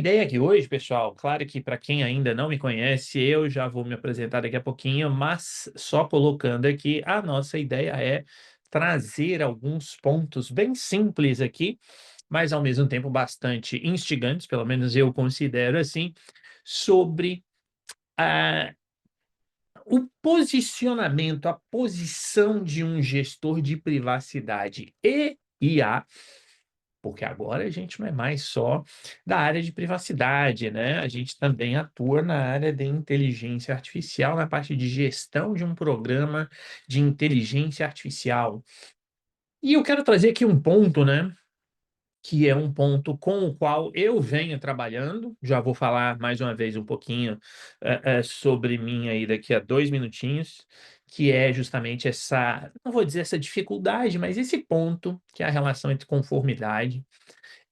A ideia aqui hoje, pessoal, claro que para quem ainda não me conhece, eu já vou me apresentar daqui a pouquinho, mas só colocando aqui, a nossa ideia é trazer alguns pontos bem simples aqui, mas ao mesmo tempo bastante instigantes, pelo menos eu considero assim, sobre ah, o posicionamento, a posição de um gestor de privacidade e IA, porque agora a gente não é mais só da área de privacidade, né? A gente também atua na área de inteligência artificial, na parte de gestão de um programa de inteligência artificial. E eu quero trazer aqui um ponto, né? Que é um ponto com o qual eu venho trabalhando. Já vou falar mais uma vez um pouquinho sobre mim aí daqui a 2 minutinhos, que é justamente essa, não vou dizer essa dificuldade, mas esse ponto que é a relação entre conformidade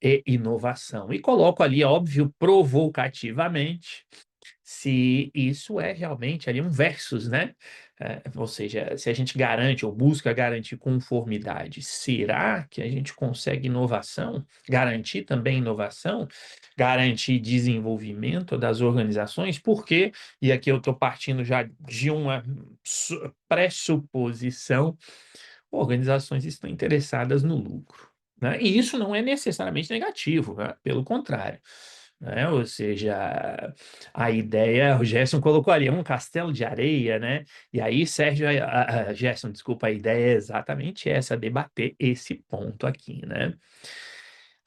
e inovação. E coloco ali, óbvio, provocativamente, se isso é realmente ali um versus, né? Ou seja, se a gente garante ou busca garantir conformidade, será que a gente consegue inovação? Garantir também inovação? Garantir desenvolvimento das organizações? Porque, e aqui eu estou partindo já de uma pressuposição, organizações estão interessadas no lucro, né? E isso não é necessariamente negativo, né? Pelo contrário, né? Ou seja, a ideia, o Gerson colocou ali um castelo de areia, né? E aí, Sérgio, Gerson, desculpa, a ideia é exatamente essa, debater esse ponto aqui, né?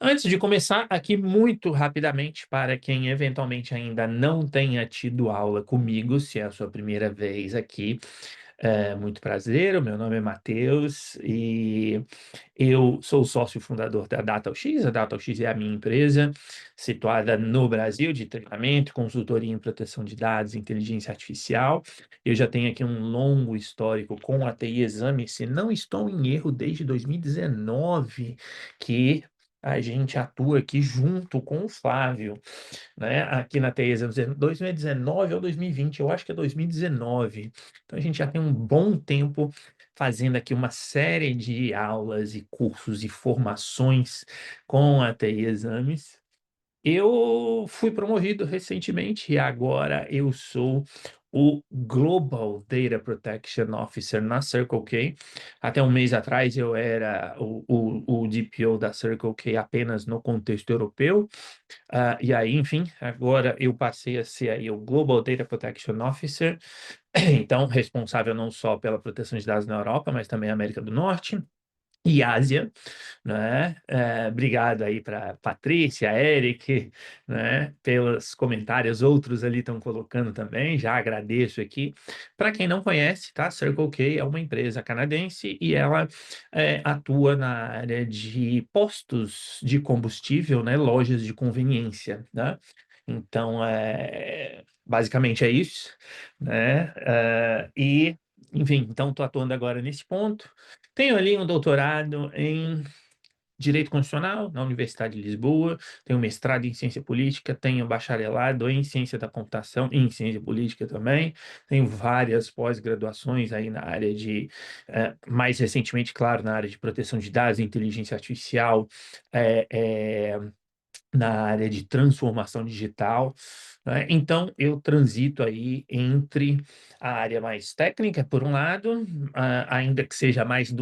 Antes de começar, aqui muito rapidamente, para quem eventualmente ainda não tenha tido aula comigo, se é a sua primeira vez aqui, muito prazer, o meu nome é Matheus e eu sou sócio fundador da DataOX. A DataOX é a minha empresa, situada no Brasil, de treinamento, consultoria em proteção de dados e inteligência artificial. Eu já tenho aqui um longo histórico com a TI Exame, se não estou em erro, desde 2019, que a gente atua aqui junto com o Flávio, né? Aqui na TESA, 2019 ou 2020, eu acho que é 2019. Então a gente já tem um bom tempo fazendo aqui uma série de aulas e cursos e formações com a TI Exames. Eu fui promovido recentemente e agora eu sou o Global Data Protection Officer na Circle K. Até um mês atrás eu era o DPO da Circle K apenas no contexto europeu. E aí, enfim, agora eu passei a ser aí o Global Data Protection Officer, então responsável não só pela proteção de dados na Europa, mas também na América do Norte e Ásia, né? Obrigado aí para Patrícia, Eric, né? Pelos comentários, outros ali estão colocando também, já agradeço aqui. Para quem não conhece, tá? Circle K é uma empresa canadense e ela atua na área de postos de combustível, né? Lojas de conveniência, né? Então, basicamente é isso, né? Enfim, então estou atuando agora nesse ponto. Tenho ali um doutorado em Direito Constitucional na Universidade de Lisboa, tenho mestrado em Ciência Política, tenho bacharelado em Ciência da Computação e em Ciência Política também, tenho várias pós-graduações aí na área de, mais recentemente, claro, na área de proteção de dados e inteligência artificial, eh, eh, na área de transformação digital, né? Então, eu transito aí entre a área mais técnica, por um lado, ainda que seja mais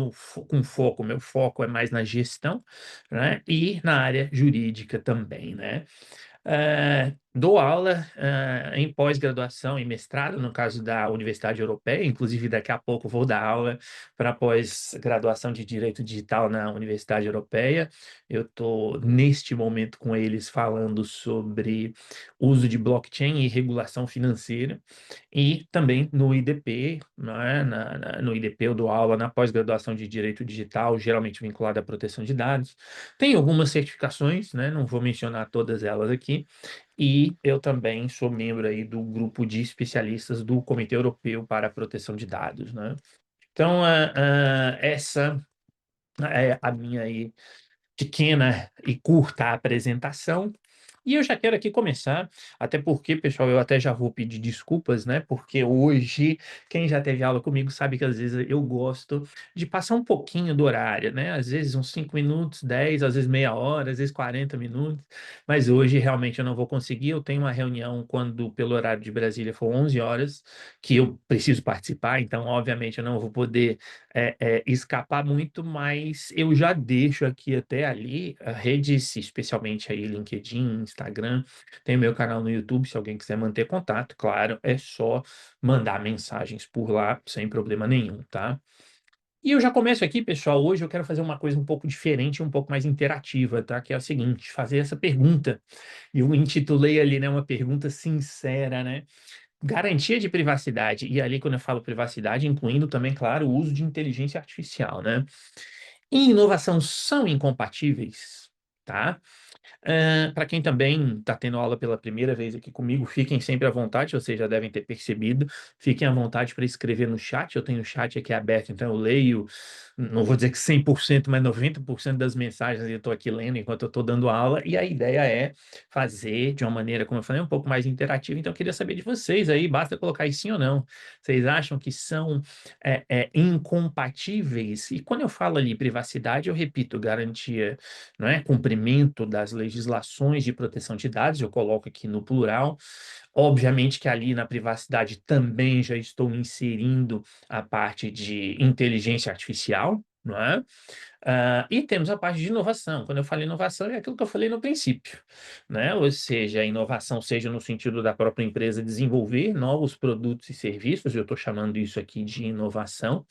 com foco, meu foco é mais na gestão, né? E na área jurídica também, né? Dou aula em pós-graduação e mestrado, no caso da Universidade Europeia, inclusive daqui a pouco vou dar aula para pós-graduação de Direito Digital na Universidade Europeia. Eu estou, neste momento, com eles falando sobre uso de blockchain e regulação financeira, e também no IDP, né, no IDP eu dou aula na pós-graduação de Direito Digital, geralmente vinculada à proteção de dados. Tem algumas certificações, né, não vou mencionar todas elas aqui, e eu também sou membro aí do grupo de especialistas do Comitê Europeu para a Proteção de Dados, né? Então, essa é a minha aí pequena e curta apresentação. E eu já quero aqui começar, até porque, pessoal, eu até já vou pedir desculpas, né? Porque hoje, quem já teve aula comigo sabe que às vezes eu gosto de passar um pouquinho do horário, né? Às vezes uns 5 minutos, 10, às vezes meia hora, às vezes 40 minutos. Mas hoje realmente eu não vou conseguir. Eu tenho uma reunião quando, pelo horário de Brasília, for 11 horas, que eu preciso participar, então, obviamente, eu não vou poder escapar muito, mas eu já deixo aqui até ali a redes, especialmente aí LinkedIn, Instagram, tem meu canal no YouTube, se alguém quiser manter contato, claro, é só mandar mensagens por lá, sem problema nenhum, tá? E eu já começo aqui, pessoal, hoje eu quero fazer uma coisa um pouco diferente, um pouco mais interativa, tá? Que é o seguinte, fazer essa pergunta. E eu intitulei ali, né, uma pergunta sincera, né? Garantia de privacidade. E ali, quando eu falo privacidade, incluindo também, claro, o uso de inteligência artificial, né? E inovação são incompatíveis, tá? Para quem também está tendo aula pela primeira vez aqui comigo, fiquem sempre à vontade, vocês já devem ter percebido. Fiquem à vontade para escrever no chat. Eu tenho o chat aqui aberto, então eu leio, não vou dizer que 100%, mas 90% das mensagens eu estou aqui lendo enquanto eu estou dando aula. E a ideia é fazer de uma maneira, como eu falei, um pouco mais interativa. Então eu queria saber de vocês aí, basta colocar aí sim ou não. Vocês acham que são incompatíveis? E quando eu falo ali privacidade, eu repito, garantia, não é? Cumprimento das legislações de proteção de dados, eu coloco aqui no plural. Obviamente que ali na privacidade também já estou inserindo a parte de inteligência artificial, não é? E temos a parte de inovação. Quando eu falo inovação, é aquilo que eu falei no princípio, né? Ou seja, a inovação seja no sentido da própria empresa desenvolver novos produtos e serviços, eu estou chamando isso aqui de inovação,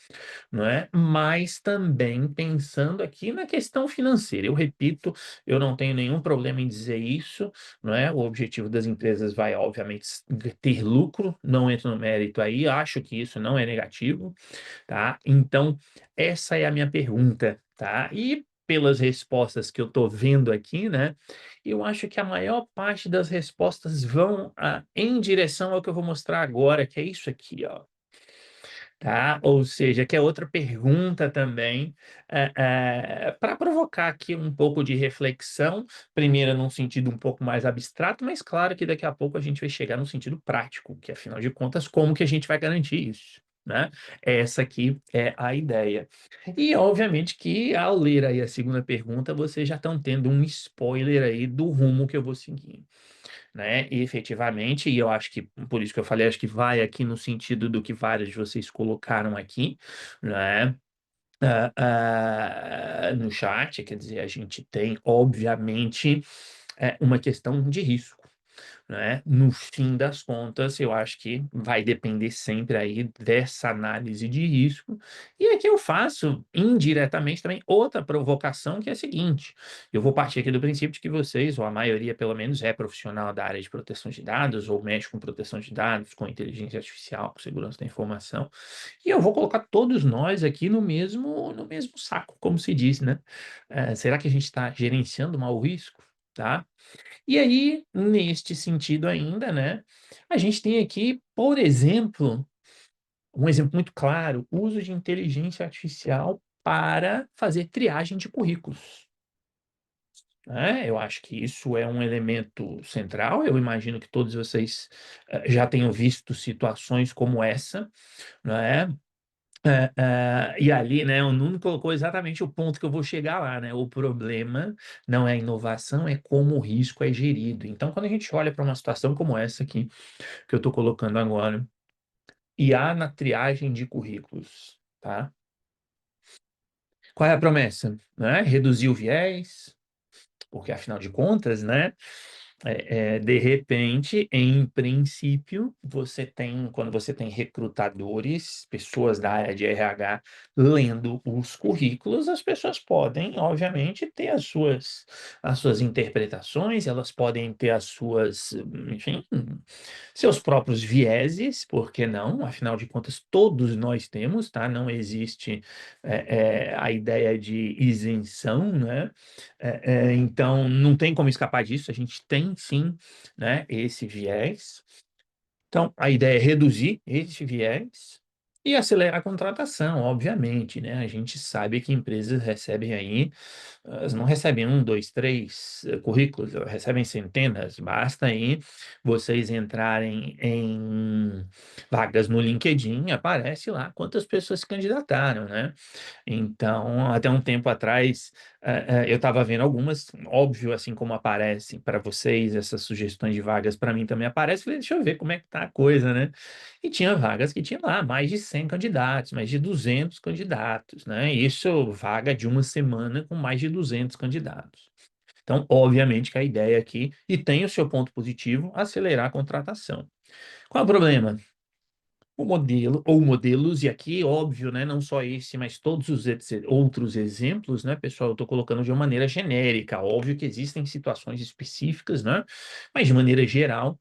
não é? Mas também pensando aqui na questão financeira. Eu repito, eu não tenho nenhum problema em dizer isso, não é? O objetivo das empresas vai, obviamente, ter lucro, não entro no mérito aí, acho que isso não é negativo, tá? Então, essa é a minha pergunta, tá? E pelas respostas que eu estou vendo aqui, né? Eu acho que a maior parte das respostas vão em direção ao que eu vou mostrar agora, que é isso aqui, ó, tá? Ou seja, que é outra pergunta também, para provocar aqui um pouco de reflexão, primeiro num sentido um pouco mais abstrato, mas claro que daqui a pouco a gente vai chegar no sentido prático, que afinal de contas, como que a gente vai garantir isso? Né? Essa aqui é a ideia. E obviamente que ao ler aí a segunda pergunta, vocês já estão tendo um spoiler aí do rumo que eu vou seguir, né? E efetivamente, e eu acho que, por isso que eu falei, acho que vai aqui no sentido do que vários de vocês colocaram aqui, né? No chat, quer dizer, a gente tem, obviamente, uma questão de risco, né? No fim das contas, eu acho que vai depender sempre aí dessa análise de risco. E aqui eu faço indiretamente também outra provocação, que é a seguinte: eu vou partir aqui do princípio de que vocês, ou a maioria pelo menos, é profissional da área de proteção de dados, ou mexe com proteção de dados, com inteligência artificial, com segurança da informação. E eu vou colocar todos nós aqui no mesmo saco, como se diz, né? Será que a gente está gerenciando mal o risco? Tá? E aí, neste sentido ainda, né, a gente tem aqui, por exemplo, um exemplo muito claro, o uso de inteligência artificial para fazer triagem de currículos, né? Eu acho que isso é um elemento central. Eu imagino que todos vocês já tenham visto situações como essa, né? E ali, né, o Nuno colocou exatamente o ponto que eu vou chegar lá, né? O problema não é a inovação, é como o risco é gerido. Então, quando a gente olha para uma situação como essa aqui, que eu estou colocando agora, e há na triagem de currículos, tá? Qual é a promessa? Né? Reduzir o viés, porque afinal de contas, né? De repente, em princípio, quando você tem recrutadores, pessoas da área de RH lendo os currículos, as pessoas podem, obviamente, ter as suas interpretações, elas podem ter enfim, seus próprios vieses, por que não? Afinal de contas, todos nós temos, tá? Não existe a ideia de isenção, né? Então, não tem como escapar disso, a gente tem sim, né, esse viés. Então, a ideia é reduzir esse viés. E acelerar a contratação, obviamente, né? A gente sabe que empresas recebem aí, elas não recebem um, dois, três currículos, elas recebem centenas. Basta aí vocês entrarem em vagas no LinkedIn, aparece lá quantas pessoas se candidataram, né? Então, até um tempo atrás, eu estava vendo algumas, óbvio, assim como aparecem para vocês essas sugestões de vagas, para mim também aparece. Falei, deixa eu ver como é que tá a coisa, né? E tinha vagas que tinha lá mais de 100 candidatos, mais de 200 candidatos, né? Isso, vaga de uma semana com mais de 200 candidatos. Então, obviamente que a ideia aqui, e tem o seu ponto positivo, acelerar a contratação. Qual é o problema? O modelo, ou modelos, e aqui, óbvio, né, não só esse, mas todos os outros exemplos, né, pessoal, eu estou colocando de uma maneira genérica. Óbvio que existem situações específicas, né, mas de maneira geral,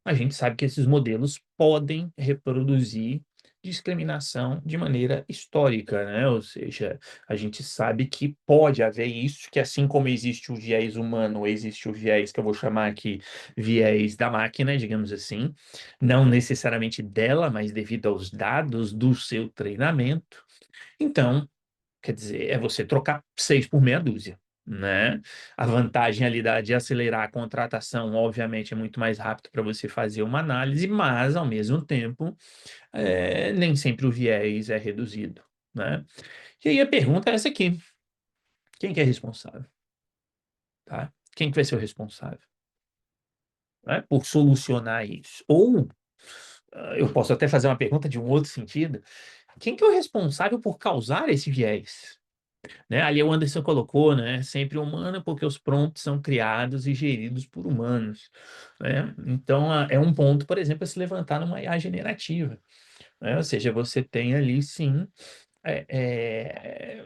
a gente sabe que esses modelos podem reproduzir discriminação de maneira histórica, né? Ou seja, a gente sabe que pode haver isso, que assim como existe o viés humano, existe o viés que eu vou chamar aqui viés da máquina, digamos assim, não necessariamente dela, mas devido aos dados do seu treinamento. Então, quer dizer, é você trocar seis por meia dúzia, né? A vantagem ali de acelerar a contratação, obviamente, é muito mais rápido para você fazer uma análise, mas, ao mesmo tempo, nem sempre o viés é reduzido, né? E aí a pergunta é essa aqui: quem que é responsável, tá? Quem que vai ser o responsável, né, por solucionar isso? Ou, eu posso até fazer uma pergunta de um outro sentido: quem que é o responsável por causar esse viés? Né? Ali o Anderson colocou, né? Sempre humano, porque os prompts são criados e geridos por humanos, né? Então, é um ponto, por exemplo, a se levantar numa IA generativa, né? Ou seja, você tem ali, sim, é, é,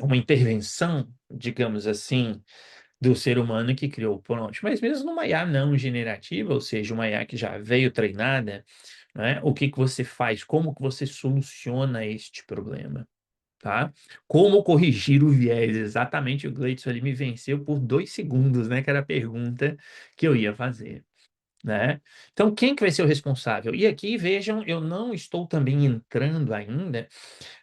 uma intervenção, digamos assim, do ser humano que criou o prompt. Mas mesmo numa IA não generativa, ou seja, uma IA que já veio treinada, né? O que que você faz? Como que você soluciona este problema? Tá? Como corrigir o viés? Exatamente, o Gleidson ali me venceu por 2 segundos, né? Que era a pergunta que eu ia fazer, né? Então, quem que vai ser o responsável? E aqui, vejam, eu não estou também entrando ainda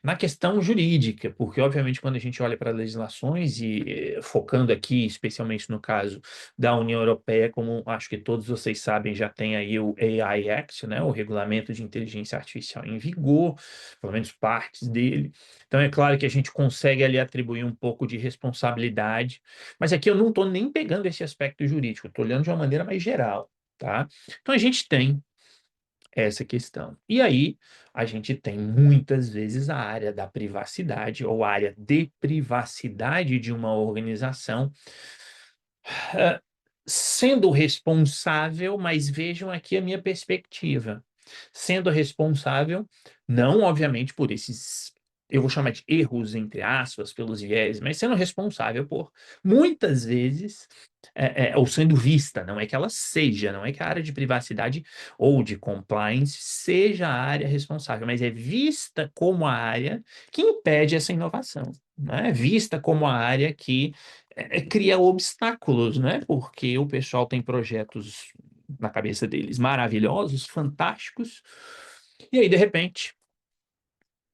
na questão jurídica, porque, obviamente, quando a gente olha para legislações e focando aqui, especialmente no caso da União Europeia, como acho que todos vocês sabem, já tem aí o AI Act, né, o Regulamento de Inteligência Artificial em vigor, pelo menos partes dele. Então, é claro que a gente consegue ali atribuir um pouco de responsabilidade, mas aqui eu não estou nem pegando esse aspecto jurídico, estou olhando de uma maneira mais geral, tá? Então, a gente tem essa questão. E aí, a gente tem muitas vezes a área da privacidade ou a área de privacidade de uma organização ah, sendo responsável, mas vejam aqui a minha perspectiva. Sendo responsável, não obviamente por esses, eu vou chamar de erros, entre aspas, pelos viés, mas sendo responsável por, muitas vezes, ou sendo vista, não é que ela seja, não é que a área de privacidade ou de compliance seja a área responsável, mas é vista como a área que impede essa inovação, né? Vista como a área que cria obstáculos, né? Porque o pessoal tem projetos na cabeça deles maravilhosos, fantásticos, e aí, de repente,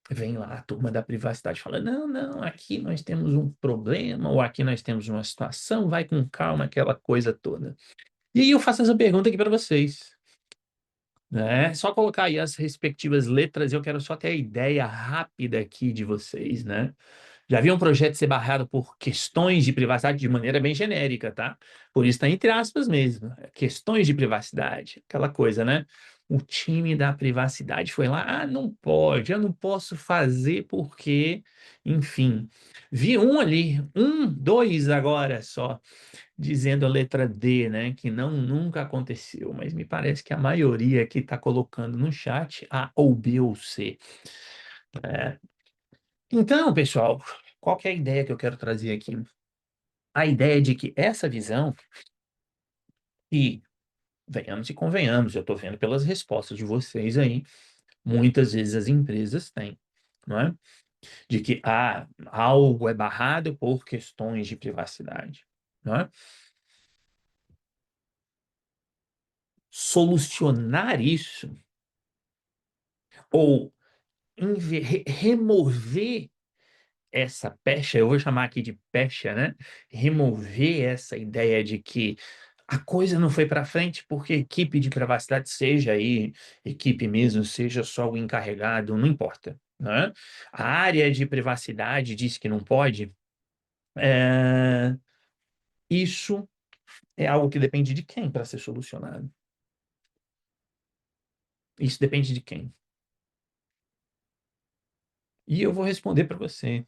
vem lá a turma da privacidade e fala: não, não, aqui nós temos um problema, ou aqui nós temos uma situação, vai com calma, aquela coisa toda. E aí eu faço essa pergunta aqui para vocês, né? Só colocar aí as respectivas letras, eu quero só ter a ideia rápida aqui de vocês, né? Já vi um projeto ser barrado por questões de privacidade de maneira bem genérica, tá? Por isso está entre aspas mesmo. Questões de privacidade, aquela coisa, né? O time da privacidade foi lá, não pode, eu não posso fazer porque, enfim. Vi um ali, dois agora só, dizendo a letra D, né? Que não nunca aconteceu, mas me parece que a maioria aqui está colocando no chat A ou B ou C. É. Então, pessoal, qual que é a ideia que eu quero trazer aqui? A ideia de que essa visão, e venhamos e convenhamos, eu estou vendo pelas respostas de vocês aí, muitas vezes as empresas têm, não é? De que algo é barrado por questões de privacidade, não é? Solucionar isso, ou remover essa pecha, eu vou chamar aqui de pecha, né? Remover essa ideia de que a coisa não foi para frente porque a equipe de privacidade, seja aí equipe mesmo, seja só o encarregado, não importa, né? A área de privacidade diz que não pode, é, isso é algo que depende de quem para ser solucionado. Isso depende de quem. E eu vou responder para você.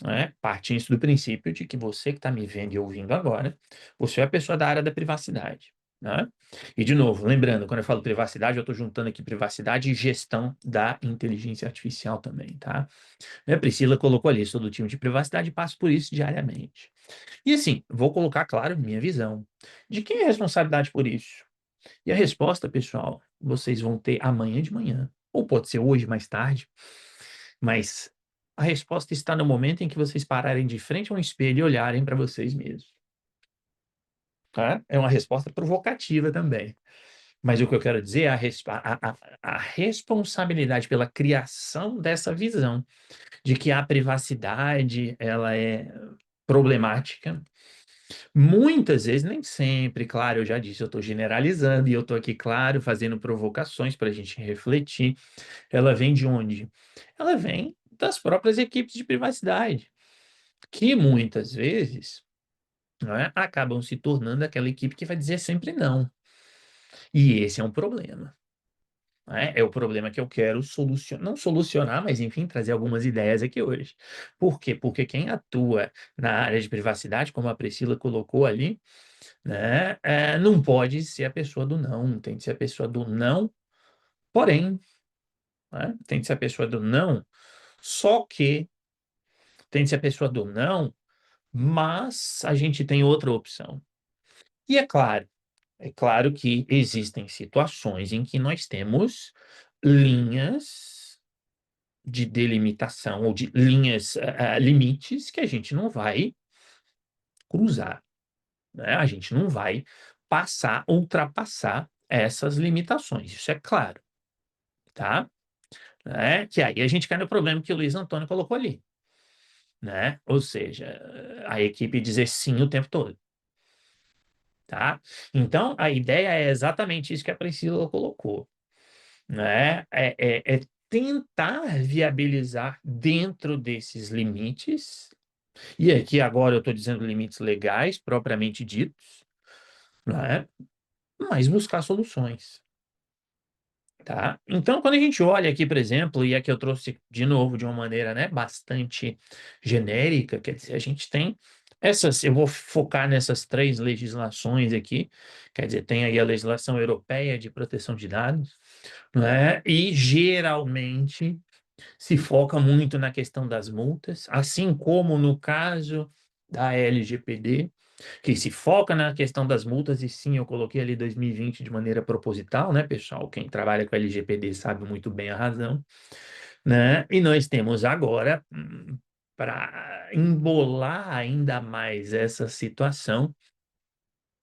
Né? Partindo do princípio de que você que está me vendo e ouvindo agora, você é a pessoa da área da privacidade. Né? E, de novo, lembrando, quando eu falo privacidade, eu estou juntando aqui privacidade e gestão da inteligência artificial também, tá? A Priscila colocou ali, sou do time de privacidade e passo por isso diariamente. E assim, vou colocar, claro, minha visão. De quem é a responsabilidade por isso? E a resposta, pessoal, vocês vão ter amanhã de manhã, ou pode ser hoje mais tarde, mas a resposta está no momento em que vocês pararem de frente a um espelho e olharem para vocês mesmos. Tá? É uma resposta provocativa também. Mas o que eu quero dizer é a responsabilidade pela criação dessa visão de que a privacidade ela é problemática. Muitas vezes, nem sempre, claro, eu já disse, eu estou generalizando e eu estou aqui, claro, fazendo provocações para a gente refletir. Ela vem de onde? Ela vem das próprias equipes de privacidade, que muitas vezes, né, acabam se tornando aquela equipe que vai dizer sempre não. E esse é um problema. Né? É o problema que eu quero solucionar, não solucionar, mas enfim, trazer algumas ideias aqui hoje. Por quê? Porque quem atua na área de privacidade, como a Priscila colocou ali, né, não pode ser a pessoa do não, tem que ser a pessoa do não, porém, né, tem que ser a pessoa do não, só que tem que ser a pessoa do não, mas a gente tem outra opção. E é claro que existem situações em que nós temos linhas de delimitação ou de linhas, limites que a gente não vai cruzar, né? A gente não vai passar, ultrapassar essas limitações, isso é claro, tá? Né? Que aí a gente cai no problema que o Luiz Antônio colocou ali, né? Ou seja, a equipe dizer sim o tempo todo. Tá? Então, a ideia é exatamente isso que a Priscila colocou, né? É tentar viabilizar dentro desses limites, e aqui agora eu estou dizendo limites legais, propriamente ditos, né? Mas buscar soluções. Tá? Então, quando a gente olha aqui, por exemplo, e aqui eu trouxe de novo de uma maneira, né, bastante genérica, quer dizer, a gente tem essas, eu vou focar nessas três legislações aqui, quer dizer, tem aí a legislação europeia de proteção de dados, né, e geralmente se foca muito na questão das multas, assim como no caso da LGPD, que se foca na questão das multas, e sim, eu coloquei ali 2020 de maneira proposital, né, pessoal? Quem trabalha com LGPD sabe muito bem a razão, né? E nós temos agora, para embolar ainda mais essa situação,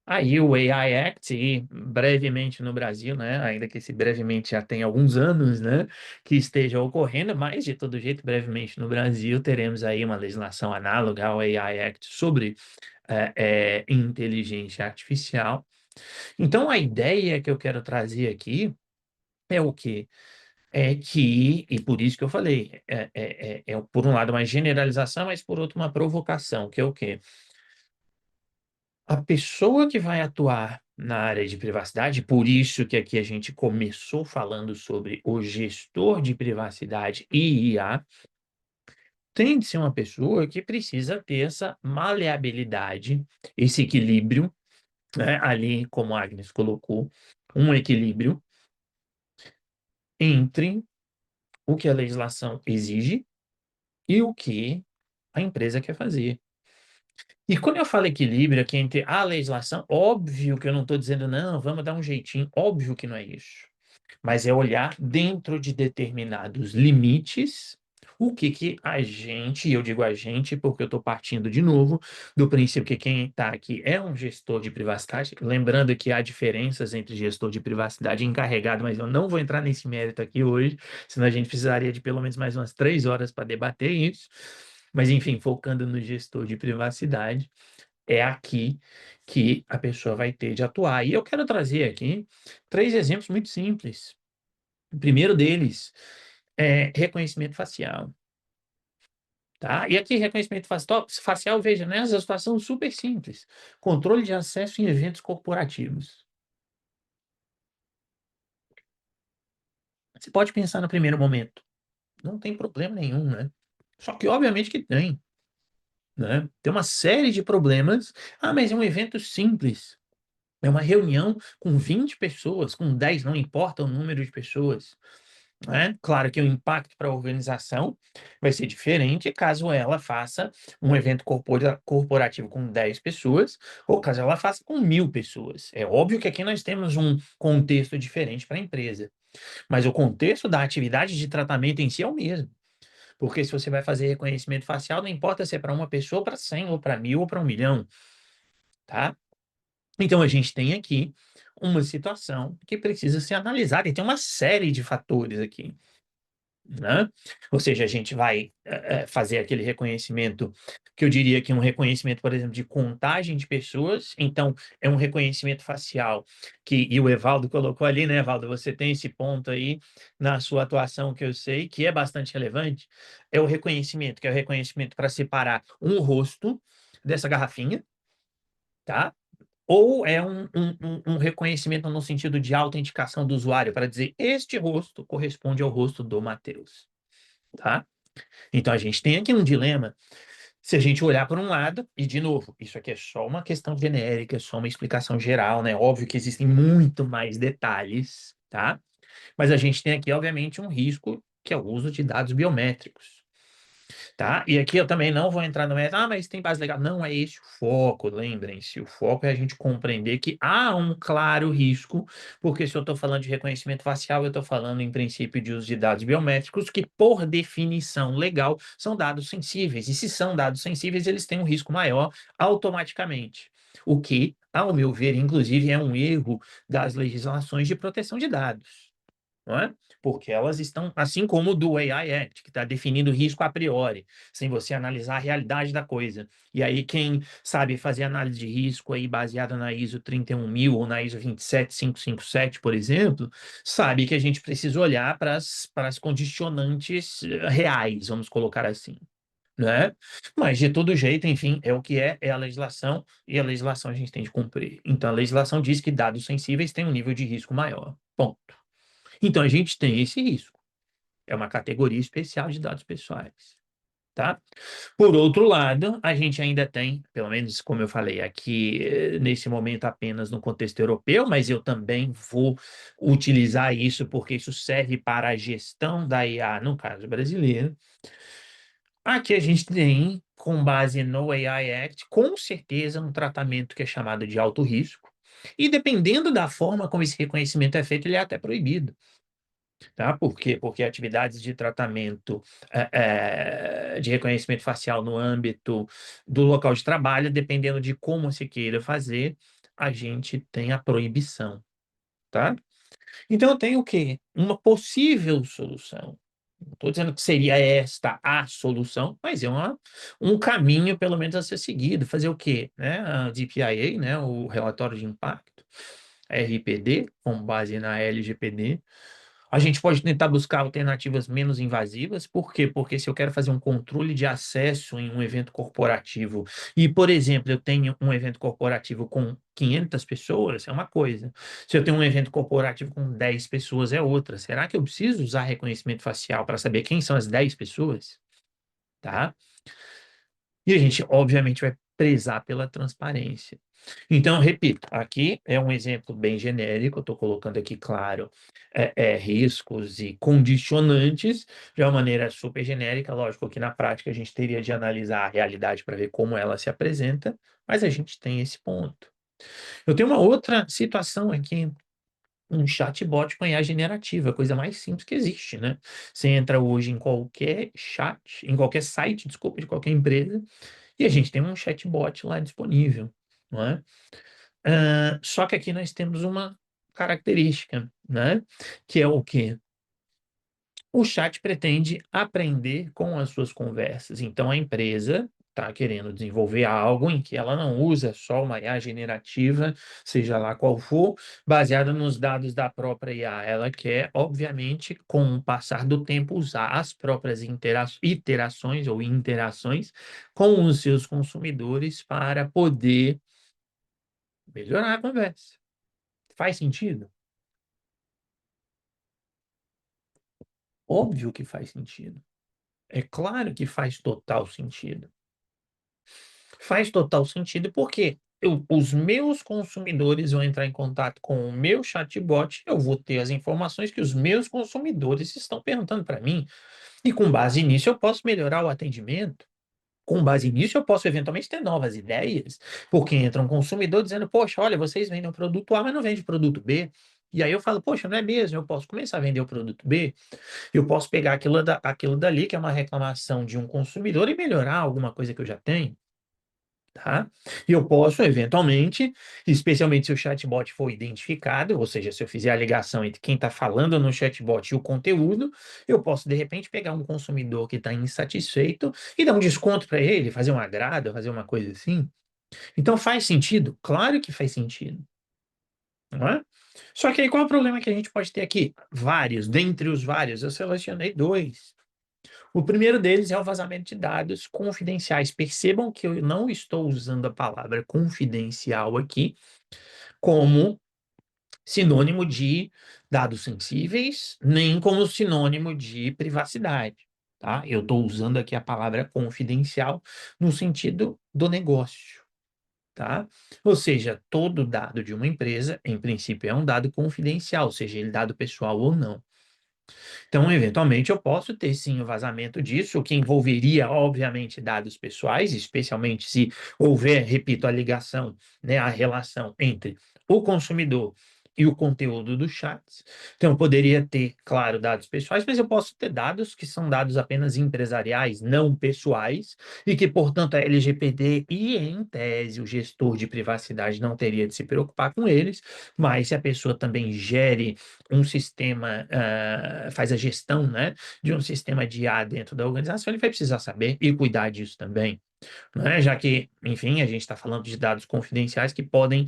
aí o AI Act, e brevemente no Brasil, né? Ainda que esse brevemente já tem alguns anos, né? Que esteja ocorrendo, mas de todo jeito, brevemente no Brasil, teremos aí uma legislação análoga ao AI Act sobre inteligência artificial. Então, a ideia que eu quero trazer aqui é o quê? É que, e por isso que eu falei, por um lado uma generalização, mas por outro uma provocação, que é o quê? A pessoa que vai atuar na área de privacidade, por isso que aqui a gente começou falando sobre o gestor de privacidade e IA, tem de ser uma pessoa que precisa ter essa maleabilidade, esse equilíbrio, né, ali, como a Agnes colocou, um equilíbrio entre o que a legislação exige e o que a empresa quer fazer. E quando eu falo equilíbrio aqui entre a legislação, óbvio que eu não estou dizendo, não, vamos dar um jeitinho, óbvio que não é isso. Mas é olhar dentro de determinados limites o que que a gente, e eu digo a gente porque eu estou partindo de novo do princípio que quem está aqui é um gestor de privacidade, lembrando que há diferenças entre gestor de privacidade e encarregado, mas eu não vou entrar nesse mérito aqui hoje, senão a gente precisaria de pelo menos mais umas 3 horas para debater isso. Mas, enfim, focando no gestor de privacidade, é aqui que a pessoa vai ter de atuar. E eu quero trazer aqui 3 exemplos muito simples. O primeiro deles é reconhecimento facial. Tá? E aqui, reconhecimento facial, veja, nessa situação super simples. Controle de acesso em eventos corporativos. Você pode pensar no primeiro momento, não tem problema nenhum, né? Só que obviamente que tem, né? Tem uma série de problemas. Ah, mas é um evento simples. É uma reunião com 20 pessoas, com 10, não importa o número de pessoas. Né? Claro que o impacto para a organização vai ser diferente caso ela faça um evento corporativo com 10 pessoas ou caso ela faça com 1.000 pessoas. É óbvio que aqui nós temos um contexto diferente para a empresa, mas o contexto da atividade de tratamento em si é o mesmo. Porque se você vai fazer reconhecimento facial, não importa se é para uma pessoa, para 100, ou para 1.000, ou para 1 milhão, tá? Então a gente tem aqui uma situação que precisa ser analisada e tem uma série de fatores aqui. Né? Ou seja, a gente vai fazer aquele reconhecimento, que eu diria que é um reconhecimento, por exemplo, de contagem de pessoas, então é um reconhecimento facial, e o Evaldo colocou ali, né, Evaldo, você tem esse ponto aí na sua atuação que eu sei, que é bastante relevante, é o reconhecimento, que é o reconhecimento para separar um rosto dessa garrafinha, tá? Ou é um reconhecimento no sentido de autenticação do usuário, para dizer, este rosto corresponde ao rosto do Matheus. Tá? Então a gente tem aqui um dilema. Se a gente olhar por um lado, e de novo, isso aqui é só uma questão genérica, é só uma explicação geral, né? Óbvio que existem muito mais detalhes, tá? Mas a gente tem aqui, obviamente, um risco que é o uso de dados biométricos. Tá? E aqui eu também não vou entrar no mérito, mas tem base legal. Não é esse o foco, lembrem-se. O foco é a gente compreender que há um claro risco, porque se eu estou falando de reconhecimento facial, eu estou falando em princípio de uso de dados biométricos, que por definição legal são dados sensíveis. E se são dados sensíveis, eles têm um risco maior automaticamente. O que, ao meu ver, inclusive, é um erro das legislações de proteção de dados, não é? Porque elas estão, assim como o do AI Act, que está definindo risco a priori, sem você analisar a realidade da coisa. E aí, quem sabe fazer análise de risco aí baseada na ISO 31000 ou na ISO 27557, por exemplo, sabe que a gente precisa olhar para as condicionantes reais, vamos colocar assim. Né? Mas de todo jeito, enfim, é o que é a legislação, e a legislação a gente tem de cumprir. Então, a legislação diz que dados sensíveis têm um nível de risco maior. Ponto. Então, a gente tem esse risco. É uma categoria especial de dados pessoais, tá? Por outro lado, a gente ainda tem, pelo menos como eu falei aqui, nesse momento apenas no contexto europeu, mas eu também vou utilizar isso porque isso serve para a gestão da IA, no caso brasileiro. Aqui a gente tem, com base no AI Act, com certeza um tratamento que é chamado de alto risco, e dependendo da forma como esse reconhecimento é feito, ele é até proibido. Tá? Por quê? Porque atividades de tratamento de reconhecimento facial no âmbito do local de trabalho, dependendo de como se queira fazer, a gente tem a proibição, tá? Então, eu tenho o quê? Uma possível solução. Não estou dizendo que seria esta a solução, mas é um caminho, pelo menos, a ser seguido. Fazer o quê? Né? A DPIA, né? O relatório de impacto, RPD, com base na LGPD. A gente pode tentar buscar alternativas menos invasivas. Por quê? Porque se eu quero fazer um controle de acesso em um evento corporativo e, por exemplo, eu tenho um evento corporativo com 500 pessoas, é uma coisa. Se eu tenho um evento corporativo com 10 pessoas, é outra. Será que eu preciso usar reconhecimento facial para saber quem são as 10 pessoas? Tá? E a gente, obviamente, vai prezar pela transparência. Então, repito, aqui é um exemplo bem genérico, eu estou colocando aqui, claro, riscos e condicionantes de uma maneira super genérica. Lógico que na prática a gente teria de analisar a realidade para ver como ela se apresenta, mas a gente tem esse ponto. Eu tenho uma outra situação aqui um chatbot com IA generativa, a coisa mais simples que existe, né? Você entra hoje em qualquer chat, em qualquer site, desculpa, de qualquer empresa, e a gente tem um chatbot lá disponível, não é? Só que aqui nós temos uma característica, né? Que é o quê? O chat pretende aprender com as suas conversas. Então, a empresa está querendo desenvolver algo em que ela não usa só uma IA generativa, seja lá qual for, baseada nos dados da própria IA. Ela quer, obviamente, com o passar do tempo, usar as próprias iterações ou interações com os seus consumidores para poder melhorar a conversa. Faz sentido? Óbvio que faz sentido. É claro que faz total sentido. Faz total sentido porque os meus consumidores vão entrar em contato com o meu chatbot, eu vou ter as informações que os meus consumidores estão perguntando para mim, e com base nisso eu posso melhorar o atendimento. Com base nisso, eu posso eventualmente ter novas ideias, porque entra um consumidor dizendo: Poxa, olha, vocês vendem o produto A, mas não vende o produto B. E aí eu falo: Poxa, não é mesmo? Eu posso começar a vender o produto B. Eu posso pegar aquilo dali, que é uma reclamação de um consumidor, e melhorar alguma coisa que eu já tenho. Tá? E eu posso, eventualmente, especialmente se o chatbot for identificado, ou seja, se eu fizer a ligação entre quem está falando no chatbot e o conteúdo, eu posso, de repente, pegar um consumidor que está insatisfeito e dar um desconto para ele, fazer um agrado, fazer uma coisa assim. Então faz sentido? Claro que faz sentido, não é? Só que aí qual é o problema que a gente pode ter aqui? Vários, dentre os vários, eu selecionei dois. O primeiro deles é o vazamento de dados confidenciais. Percebam que eu não estou usando a palavra confidencial aqui como sinônimo de dados sensíveis, nem como sinônimo de privacidade, tá? Eu estou usando aqui a palavra confidencial no sentido do negócio, tá? Ou seja, todo dado de uma empresa, em princípio, é um dado confidencial, seja ele dado pessoal ou não. Então, eventualmente, eu posso ter sim o vazamento disso, o que envolveria, obviamente, dados pessoais, especialmente se houver, repito, a ligação, né, a relação entre o consumidor e o conteúdo dos chats. Então, eu poderia ter, claro, dados pessoais, mas eu posso ter dados que são dados apenas empresariais, não pessoais, e que, portanto, a LGPD e, em tese, o gestor de privacidade não teria de se preocupar com eles, mas se a pessoa também gere um sistema, faz a gestão, né, de um sistema de IA dentro da organização, ele vai precisar saber e cuidar disso também, né? Já que, enfim, a gente está falando de dados confidenciais que podem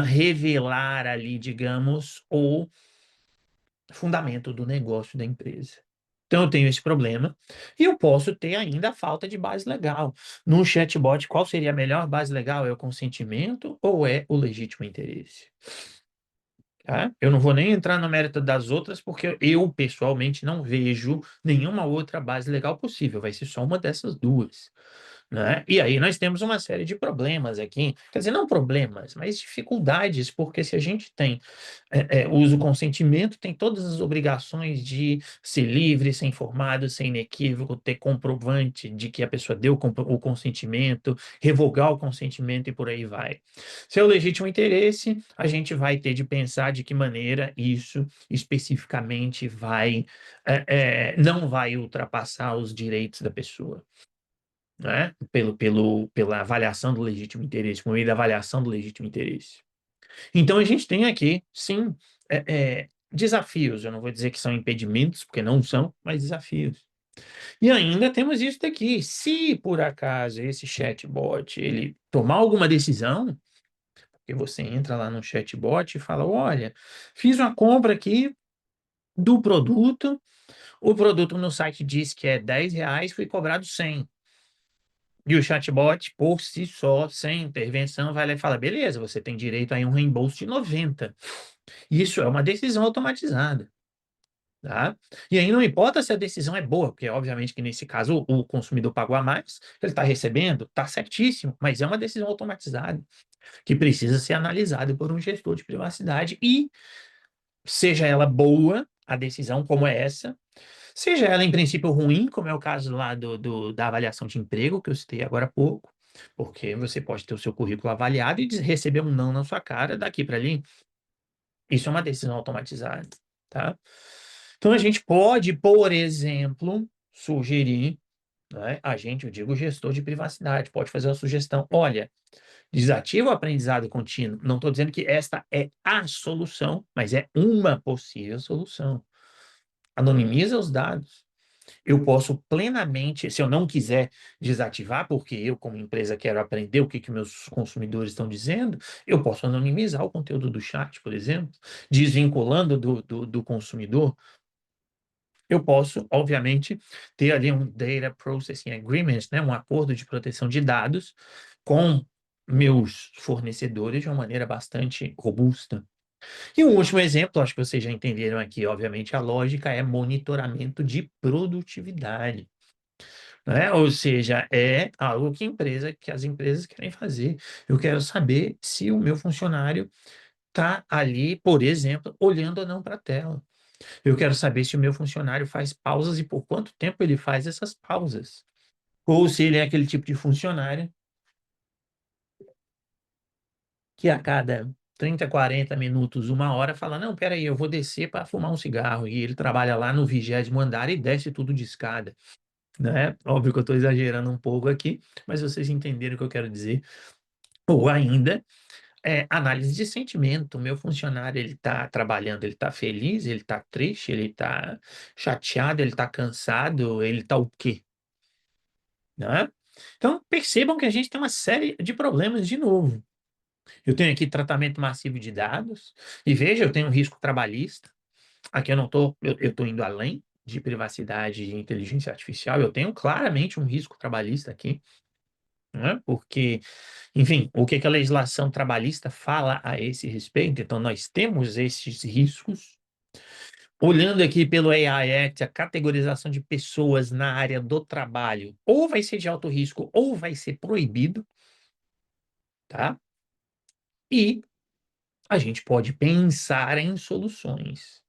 revelar ali, digamos, o fundamento do negócio da empresa. Então, eu tenho esse problema e eu posso ter ainda a falta de base legal. No chatbot, qual seria a melhor base legal? É o consentimento ou é o legítimo interesse? Tá? Eu não vou nem entrar no mérito das outras, porque eu, pessoalmente, não vejo nenhuma outra base legal possível. Vai ser só uma dessas duas, né? E aí nós temos uma série de problemas aqui. Quer dizer, não problemas, mas dificuldades, porque se a gente tem uso consentimento, tem todas as obrigações de ser livre, ser informado, ser inequívoco, ter comprovante de que a pessoa deu o consentimento, revogar o consentimento e por aí vai. Se é o legítimo interesse, a gente vai ter de pensar de que maneira isso especificamente não vai ultrapassar os direitos da pessoa, né? Pela avaliação do legítimo interesse, por meio da avaliação do legítimo interesse. Então, a gente tem aqui, sim, desafios. Eu não vou dizer que são impedimentos, porque não são, mas desafios. E ainda temos isso daqui. Se por acaso esse chatbot ele tomar alguma decisão, porque você entra lá no chatbot e fala: Olha, fiz uma compra aqui do produto, o produto no site diz que é R$ 10, fui cobrado 100. E o chatbot, por si só, sem intervenção, vai lá e fala: beleza, você tem direito a um reembolso de 90. Isso é uma decisão automatizada. Tá? E aí não importa se a decisão é boa, porque obviamente que nesse caso o consumidor pagou a mais, ele está recebendo, está certíssimo, mas é uma decisão automatizada que precisa ser analisada por um gestor de privacidade e seja ela boa, a decisão como é essa, seja ela em princípio ruim, como é o caso lá da avaliação de emprego que eu citei agora há pouco, porque você pode ter o seu currículo avaliado e receber um não na sua cara daqui para ali. Isso é uma decisão automatizada, tá? Então a gente pode, por exemplo, sugerir, né, a gente, eu digo gestor de privacidade, pode fazer uma sugestão. Olha, desativa o aprendizado contínuo. Não estou dizendo que esta é a solução, mas é uma possível solução. Anonimiza os dados. Eu posso plenamente, se eu não quiser desativar, porque eu, como empresa, quero aprender o que que meus consumidores estão dizendo, eu posso anonimizar o conteúdo do chat, por exemplo, desvinculando do consumidor. Eu posso, obviamente, ter ali um Data Processing Agreement, né, um acordo de proteção de dados com meus fornecedores de uma maneira bastante robusta. E um último exemplo, acho que vocês já entenderam aqui, obviamente, a lógica é monitoramento de produtividade, né? Ou seja, é algo que as empresas querem fazer. Eu quero saber se o meu funcionário está ali, por exemplo, olhando ou não para a tela. Eu quero saber se o meu funcionário faz pausas e por quanto tempo ele faz essas pausas. Ou se ele é aquele tipo de funcionário que a cada 30, 40 minutos, uma hora, fala: Não, peraí, eu vou descer para fumar um cigarro. E ele trabalha lá no 20º andar e desce tudo de escada. Né? Óbvio que eu estou exagerando um pouco aqui, mas vocês entenderam o que eu quero dizer. Ou ainda, análise de sentimento. O meu funcionário, ele está trabalhando, ele está feliz, ele está triste, ele está chateado, ele está cansado, ele está o quê? Né? Então, percebam que a gente tem uma série de problemas de novo. Eu tenho aqui tratamento massivo de dados, e veja, eu tenho um risco trabalhista. Aqui eu não estou, eu estou indo além de privacidade e inteligência artificial, eu tenho claramente um risco trabalhista aqui, né? Porque, enfim, o que que a legislação trabalhista fala a esse respeito? Então, nós temos esses riscos. Olhando aqui pelo AI Act, a categorização de pessoas na área do trabalho, ou vai ser de alto risco, ou vai ser proibido, tá? E a gente pode pensar em soluções,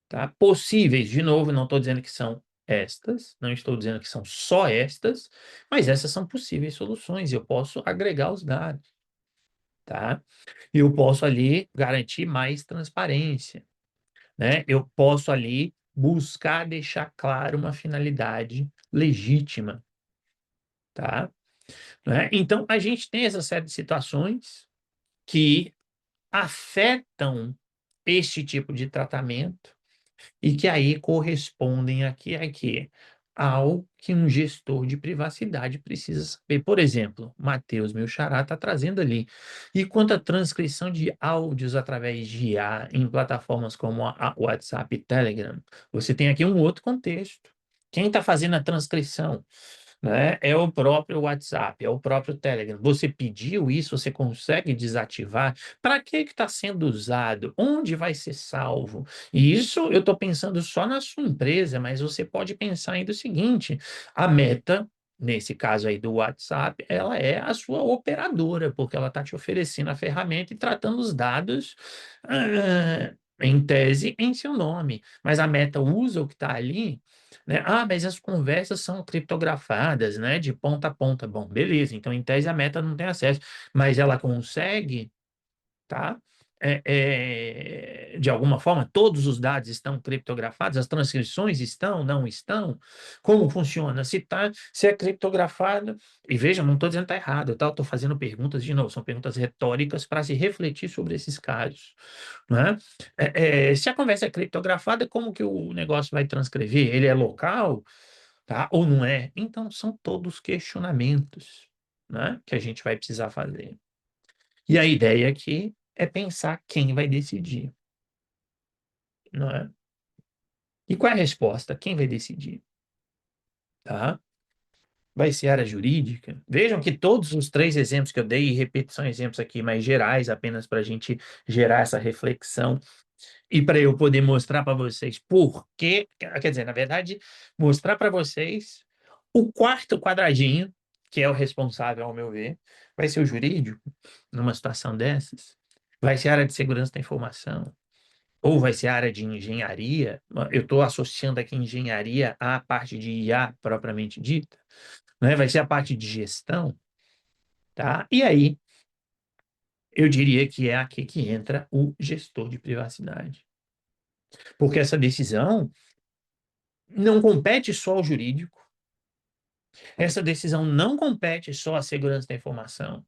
tá? Possíveis, de novo, não estou dizendo que são estas, não estou dizendo que são só estas, mas essas são possíveis soluções. Eu posso agregar os dados, tá? Eu posso ali garantir mais transparência, né? Eu posso ali buscar deixar claro uma finalidade legítima, tá? Né? Então, a gente tem essa série de situações que afetam este tipo de tratamento e que aí correspondem aqui ao que um gestor de privacidade precisa saber. Por exemplo, Matheus, meu xará, está trazendo ali. E quanto à transcrição de áudios através de IA em plataformas como a WhatsApp e Telegram, você tem aqui um outro contexto. Quem está fazendo a transcrição? Né? É o próprio WhatsApp, é o próprio Telegram. Você pediu isso, você consegue desativar? Para que está sendo usado? Onde vai ser salvo? E isso eu estou pensando só na sua empresa, mas você pode pensar ainda o seguinte: a Meta, nesse caso aí do WhatsApp, ela é a sua operadora, porque ela está te oferecendo a ferramenta e tratando os dados. Em tese, em seu nome, mas a Meta usa o que está ali, né? Ah, mas as conversas são criptografadas, né? De ponta a ponta. Bom, beleza. Então, em tese, a Meta não tem acesso, mas ela consegue, tá? De alguma forma, todos os dados estão criptografados, as transcrições estão, não estão? Como funciona? Se é criptografado, e veja, não estou dizendo que está errado, tá? Eu estou fazendo perguntas, de novo, são perguntas retóricas para se refletir sobre esses casos, né? Se a conversa é criptografada, como que o negócio vai transcrever? Ele é local, tá? Ou não é? Então, são todos questionamentos, né? Que a gente vai precisar fazer. E a ideia aqui é pensar quem vai decidir, não é? E qual é a resposta? Quem vai decidir? Tá? Vai ser área jurídica? Vejam que todos os três exemplos que eu dei, e repito, são exemplos aqui mais gerais, apenas para a gente gerar essa reflexão e para eu poder mostrar para vocês por quê, quer dizer, na verdade, mostrar para vocês o quarto quadradinho, que é o responsável, ao meu ver, vai ser o jurídico, numa situação dessas, vai ser a área de segurança da informação, ou vai ser a área de engenharia. Eu estou associando aqui engenharia à parte de IA propriamente dita, né? Vai ser a parte de gestão, tá? E aí, Eu diria que é aqui que entra o gestor de privacidade. Porque essa decisão não compete só ao jurídico, essa decisão não compete só à segurança da informação,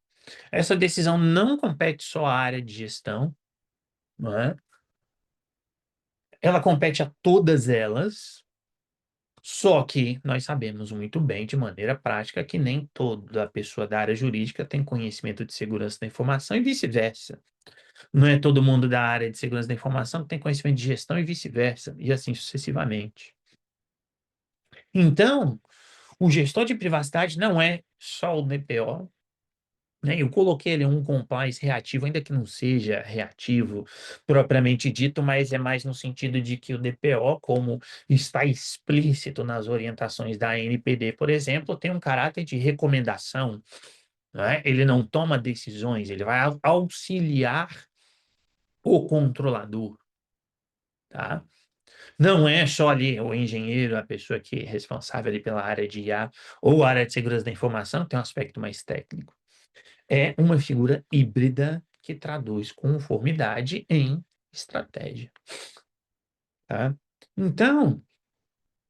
essa decisão não compete só à área de gestão, não é? Ela compete a todas elas, só que nós sabemos muito bem, de maneira prática, que nem toda pessoa da área jurídica tem conhecimento de segurança da informação e vice-versa. Não é todo mundo da área de segurança da informação que tem conhecimento de gestão e vice-versa, e assim sucessivamente. Então, o gestor de privacidade não é só o DPO, né? Eu coloquei ele um compliance reativo, ainda que não seja reativo propriamente dito, mas é mais no sentido de que o DPO, como está explícito nas orientações da ANPD, por exemplo, tem um caráter de recomendação, né? Ele não toma decisões, ele vai auxiliar o controlador, tá? Não é só ali o engenheiro, a pessoa que é responsável ali pela área de IA ou área de segurança da informação, que tem um aspecto mais técnico. É uma figura híbrida que traduz conformidade em estratégia, tá? Então,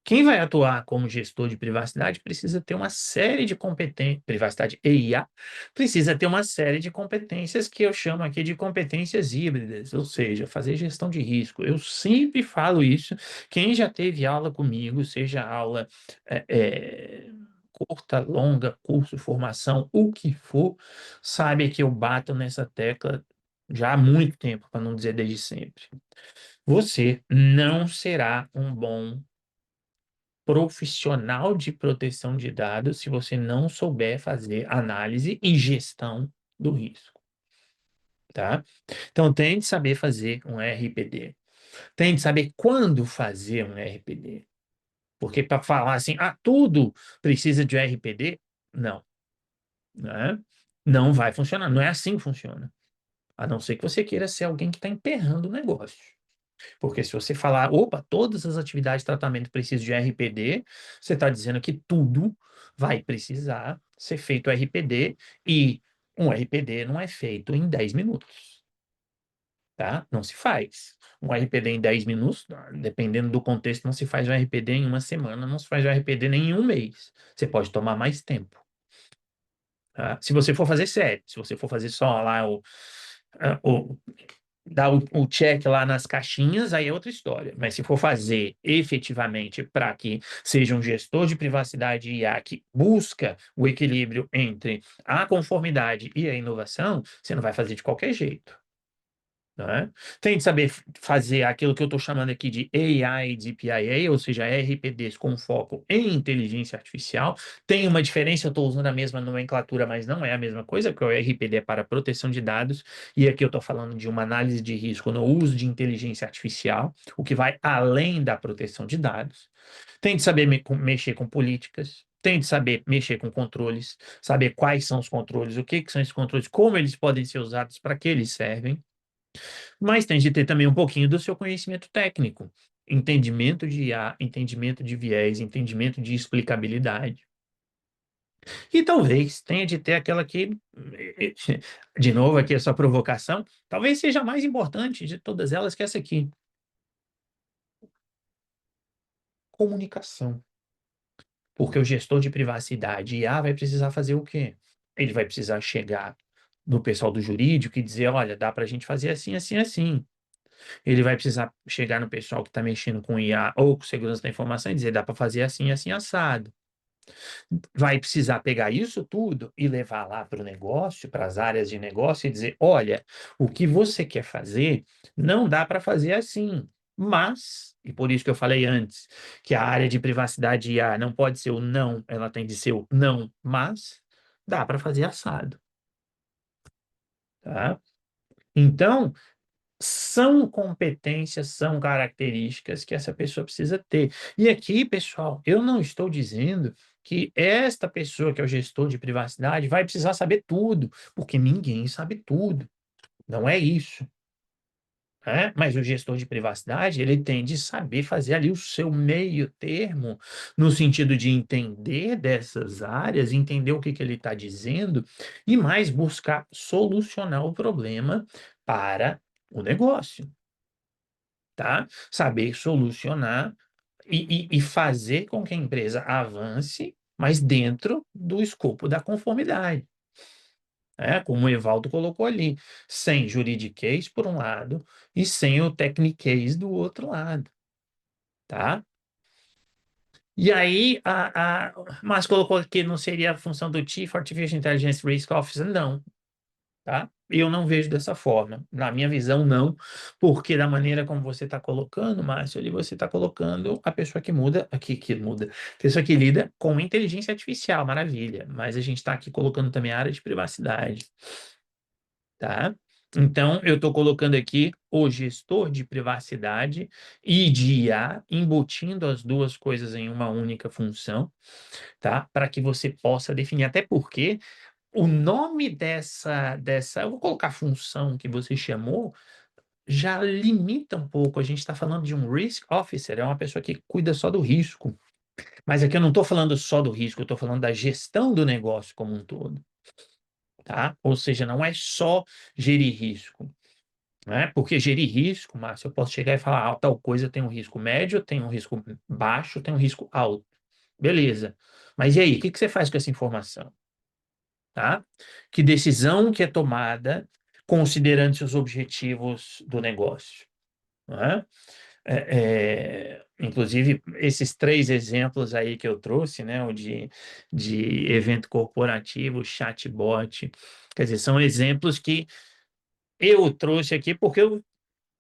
quem vai atuar como gestor de privacidade precisa ter uma série de competências, privacidade e IA, precisa ter uma série de competências que eu chamo aqui de competências híbridas, ou seja, fazer gestão de risco. Eu sempre falo isso. Quem já teve aula comigo, seja aula é, é, curta, longa, curso, formação, o que for, sabe que eu bato nessa tecla já há muito tempo, para não dizer desde sempre. Você não será um bom profissional de proteção de dados se você não souber fazer análise e gestão do risco, tá? Então, tem de saber fazer um RPD. Tem de saber quando fazer um RPD. Porque para falar assim, tudo precisa de um RPD, não, né? Não vai funcionar. Não é assim que funciona. A não ser que você queira ser alguém que está emperrando o negócio. Porque se você falar, opa, todas as atividades de tratamento precisam de RPD, você está dizendo que tudo vai precisar ser feito RPD e um RPD não é feito em 10 minutos, tá? Não se faz. Um RPD em 10 minutos, dependendo do contexto, não se faz um RPD em uma semana, não se faz um RPD nem em um mês. Você pode tomar mais tempo. Tá? Se você for fazer sério, se você for fazer só lá o dar o check lá nas caixinhas, aí é outra história. Mas se for fazer efetivamente para que seja um gestor de privacidade IA que busca o equilíbrio entre a conformidade e a inovação, você não vai fazer de qualquer jeito. Né? Tem de saber fazer aquilo que eu estou chamando aqui de AI DPIA, ou seja, RPDs com foco em inteligência artificial. Tem uma diferença, eu estou usando a mesma nomenclatura, mas não é a mesma coisa, porque o RPD é para proteção de dados, e aqui eu estou falando de uma análise de risco no uso de inteligência artificial, o que vai além da proteção de dados. Tem de saber mexer com políticas. Tem de saber mexer com controles, saber quais são os controles, o que são esses controles, como eles podem ser usados, para que eles servem, mas tem de ter também um pouquinho do seu conhecimento técnico, entendimento de IA, entendimento de viés, entendimento de explicabilidade. E talvez tenha de ter aquela que, de novo aqui essa provocação, talvez seja a mais importante de todas elas, que é essa aqui, comunicação. Porque o gestor de privacidade IA vai precisar fazer o quê? Ele vai precisar chegar no pessoal do jurídico e dizer, olha, dá para a gente fazer assim, assim, assim. Ele vai precisar chegar no pessoal que está mexendo com IA ou com segurança da informação e dizer, dá para fazer assim, assim, assado. Vai precisar pegar isso tudo e levar lá para o negócio, para as áreas de negócio e dizer, olha, o que você quer fazer não dá para fazer assim. Mas, e por isso que eu falei antes, que a área de privacidade IA não pode ser o não, ela tem de ser o não, mas dá para fazer assado, tá? Então, são competências, são características que essa pessoa precisa ter. E aqui, pessoal, eu não estou dizendo que esta pessoa que é o gestor de privacidade vai precisar saber tudo, porque ninguém sabe tudo. Não é isso. Mas o gestor de privacidade, ele tem de saber fazer ali o seu meio termo, no sentido de entender dessas áreas, entender o que que ele está dizendo, e mais buscar solucionar o problema para o negócio, tá? Saber solucionar e fazer com que a empresa avance, mas dentro do escopo da conformidade. Como o Evaldo colocou ali, sem juridiquês por um lado e sem o techniquez do outro lado, tá? E aí, mas colocou que não seria a função do Chief Artificial Intelligence Risk Officer, não, tá? Eu não vejo dessa forma. Na minha visão, não, porque da maneira como você está colocando, Márcio, ali você está colocando a pessoa que muda, aqui que muda, pessoa que lida com inteligência artificial, maravilha. Mas a gente está aqui colocando também a área de privacidade. Tá? Então, eu estou colocando aqui o gestor de privacidade e de IA, embutindo as duas coisas em uma única função, tá? Para que você possa definir. Até porque o nome eu vou colocar função que você chamou, já limita um pouco. A gente está falando de um risk officer, é uma pessoa que cuida só do risco. Mas aqui eu não estou falando só do risco, eu estou falando da gestão do negócio como um todo, tá? Ou seja, não é só gerir risco. Porque gerir risco, Márcio, eu posso chegar e falar, tal coisa tem um risco médio, tem um risco baixo, tem um risco alto. Beleza. Mas e aí, o que que você faz com essa informação? Tá? Que decisão que é tomada considerando os objetivos do negócio? Não é? Inclusive, esses três exemplos aí que eu trouxe, né, o de evento corporativo, chatbot, quer dizer, são exemplos que eu trouxe aqui porque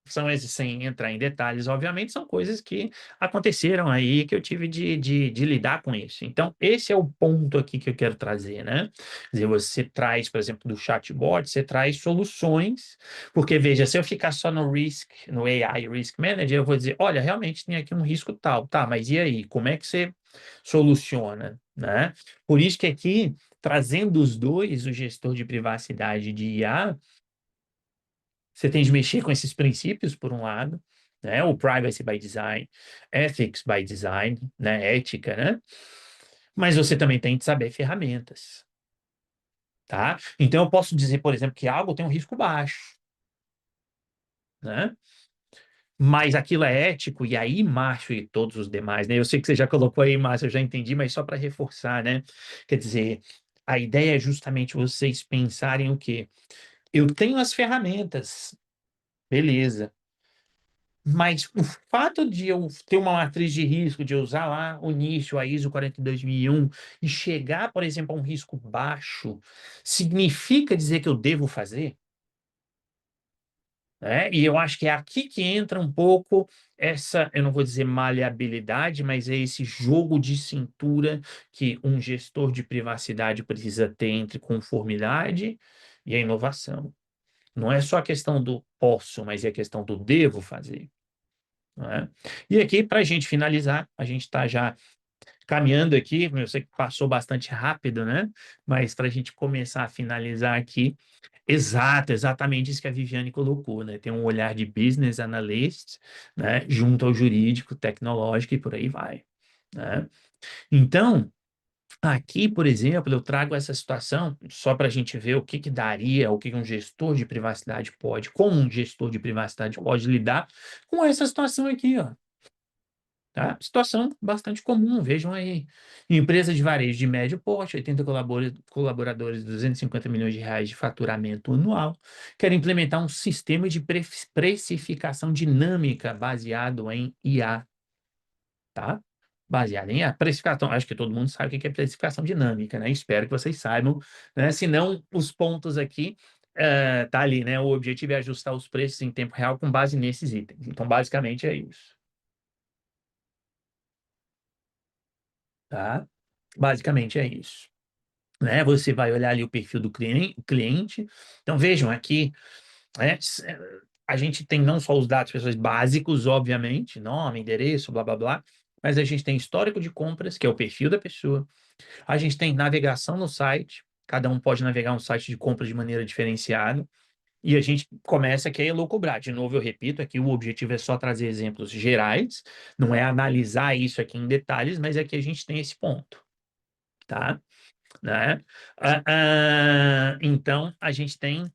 são esses, sem entrar em detalhes, obviamente, são coisas que aconteceram aí que eu tive de lidar com isso. Então, esse é o ponto aqui que eu quero trazer, né? Quer dizer, você traz, por exemplo, do chatbot, você traz soluções, porque veja, se eu ficar só no AI Risk Manager, eu vou dizer, olha, realmente tem aqui um risco tal, tá, mas e aí? Como é que você soluciona, né? Por isso que aqui, trazendo os dois, o gestor de privacidade de IA, você tem de mexer com esses princípios, por um lado, né? O privacy by design, ethics by design, né? Ética, né? Mas você também tem de saber ferramentas, tá? Então eu posso dizer, por exemplo, que algo tem um risco baixo, né? Mas aquilo é ético, e aí, Márcio e todos os demais, né? Eu sei que você já colocou aí, Márcio, eu já entendi, mas só para reforçar, né? Quer dizer, a ideia é justamente vocês pensarem o quê? Eu tenho as ferramentas, beleza. Mas o fato de eu ter uma matriz de risco, de eu usar lá o NIST, a ISO 42001, e chegar, por exemplo, a um risco baixo, significa dizer que eu devo fazer? E eu acho que é aqui que entra um pouco essa, eu não vou dizer maleabilidade, mas é esse jogo de cintura que um gestor de privacidade precisa ter entre conformidade e a inovação. Não é só a questão do posso, mas é a questão do devo fazer. Né? E aqui, para a gente finalizar, a gente está já caminhando aqui, eu sei que passou bastante rápido, né? Mas para a gente começar a finalizar aqui, exatamente isso que a Viviane colocou, né? Tem um olhar de business analyst, né? Junto ao jurídico, tecnológico e por aí vai, né? Então, aqui, por exemplo, eu trago essa situação só para a gente ver o que que daria, o que que um gestor de privacidade pode, como um gestor de privacidade pode lidar com essa situação aqui, ó. Tá? Situação bastante comum, vejam aí. Empresa de varejo de médio porte, 80 colaboradores, 250 milhões de reais de faturamento anual, quer implementar um sistema de precificação dinâmica baseado em IA, tá? Baseado em IA. Precificação, acho que todo mundo sabe o que é precificação dinâmica, né? Espero que vocês saibam, né? Se não, os pontos aqui, tá ali, né? O objetivo é ajustar os preços em tempo real com base nesses itens. Então, basicamente é isso, tá? Basicamente é isso, né? Você vai olhar ali o perfil do cliente. Então, vejam aqui, né? A gente tem não só os dados pessoais básicos, obviamente, nome, endereço, blá, blá, blá, mas a gente tem histórico de compras, que é o perfil da pessoa. A gente tem navegação no site, cada um pode navegar um site de compras de maneira diferenciada. E a gente começa aqui a elucubrar. De novo, eu repito, aqui o objetivo é só trazer exemplos gerais, não é analisar isso aqui em detalhes, mas aqui a gente tem esse ponto, tá? Né? Então, a gente tem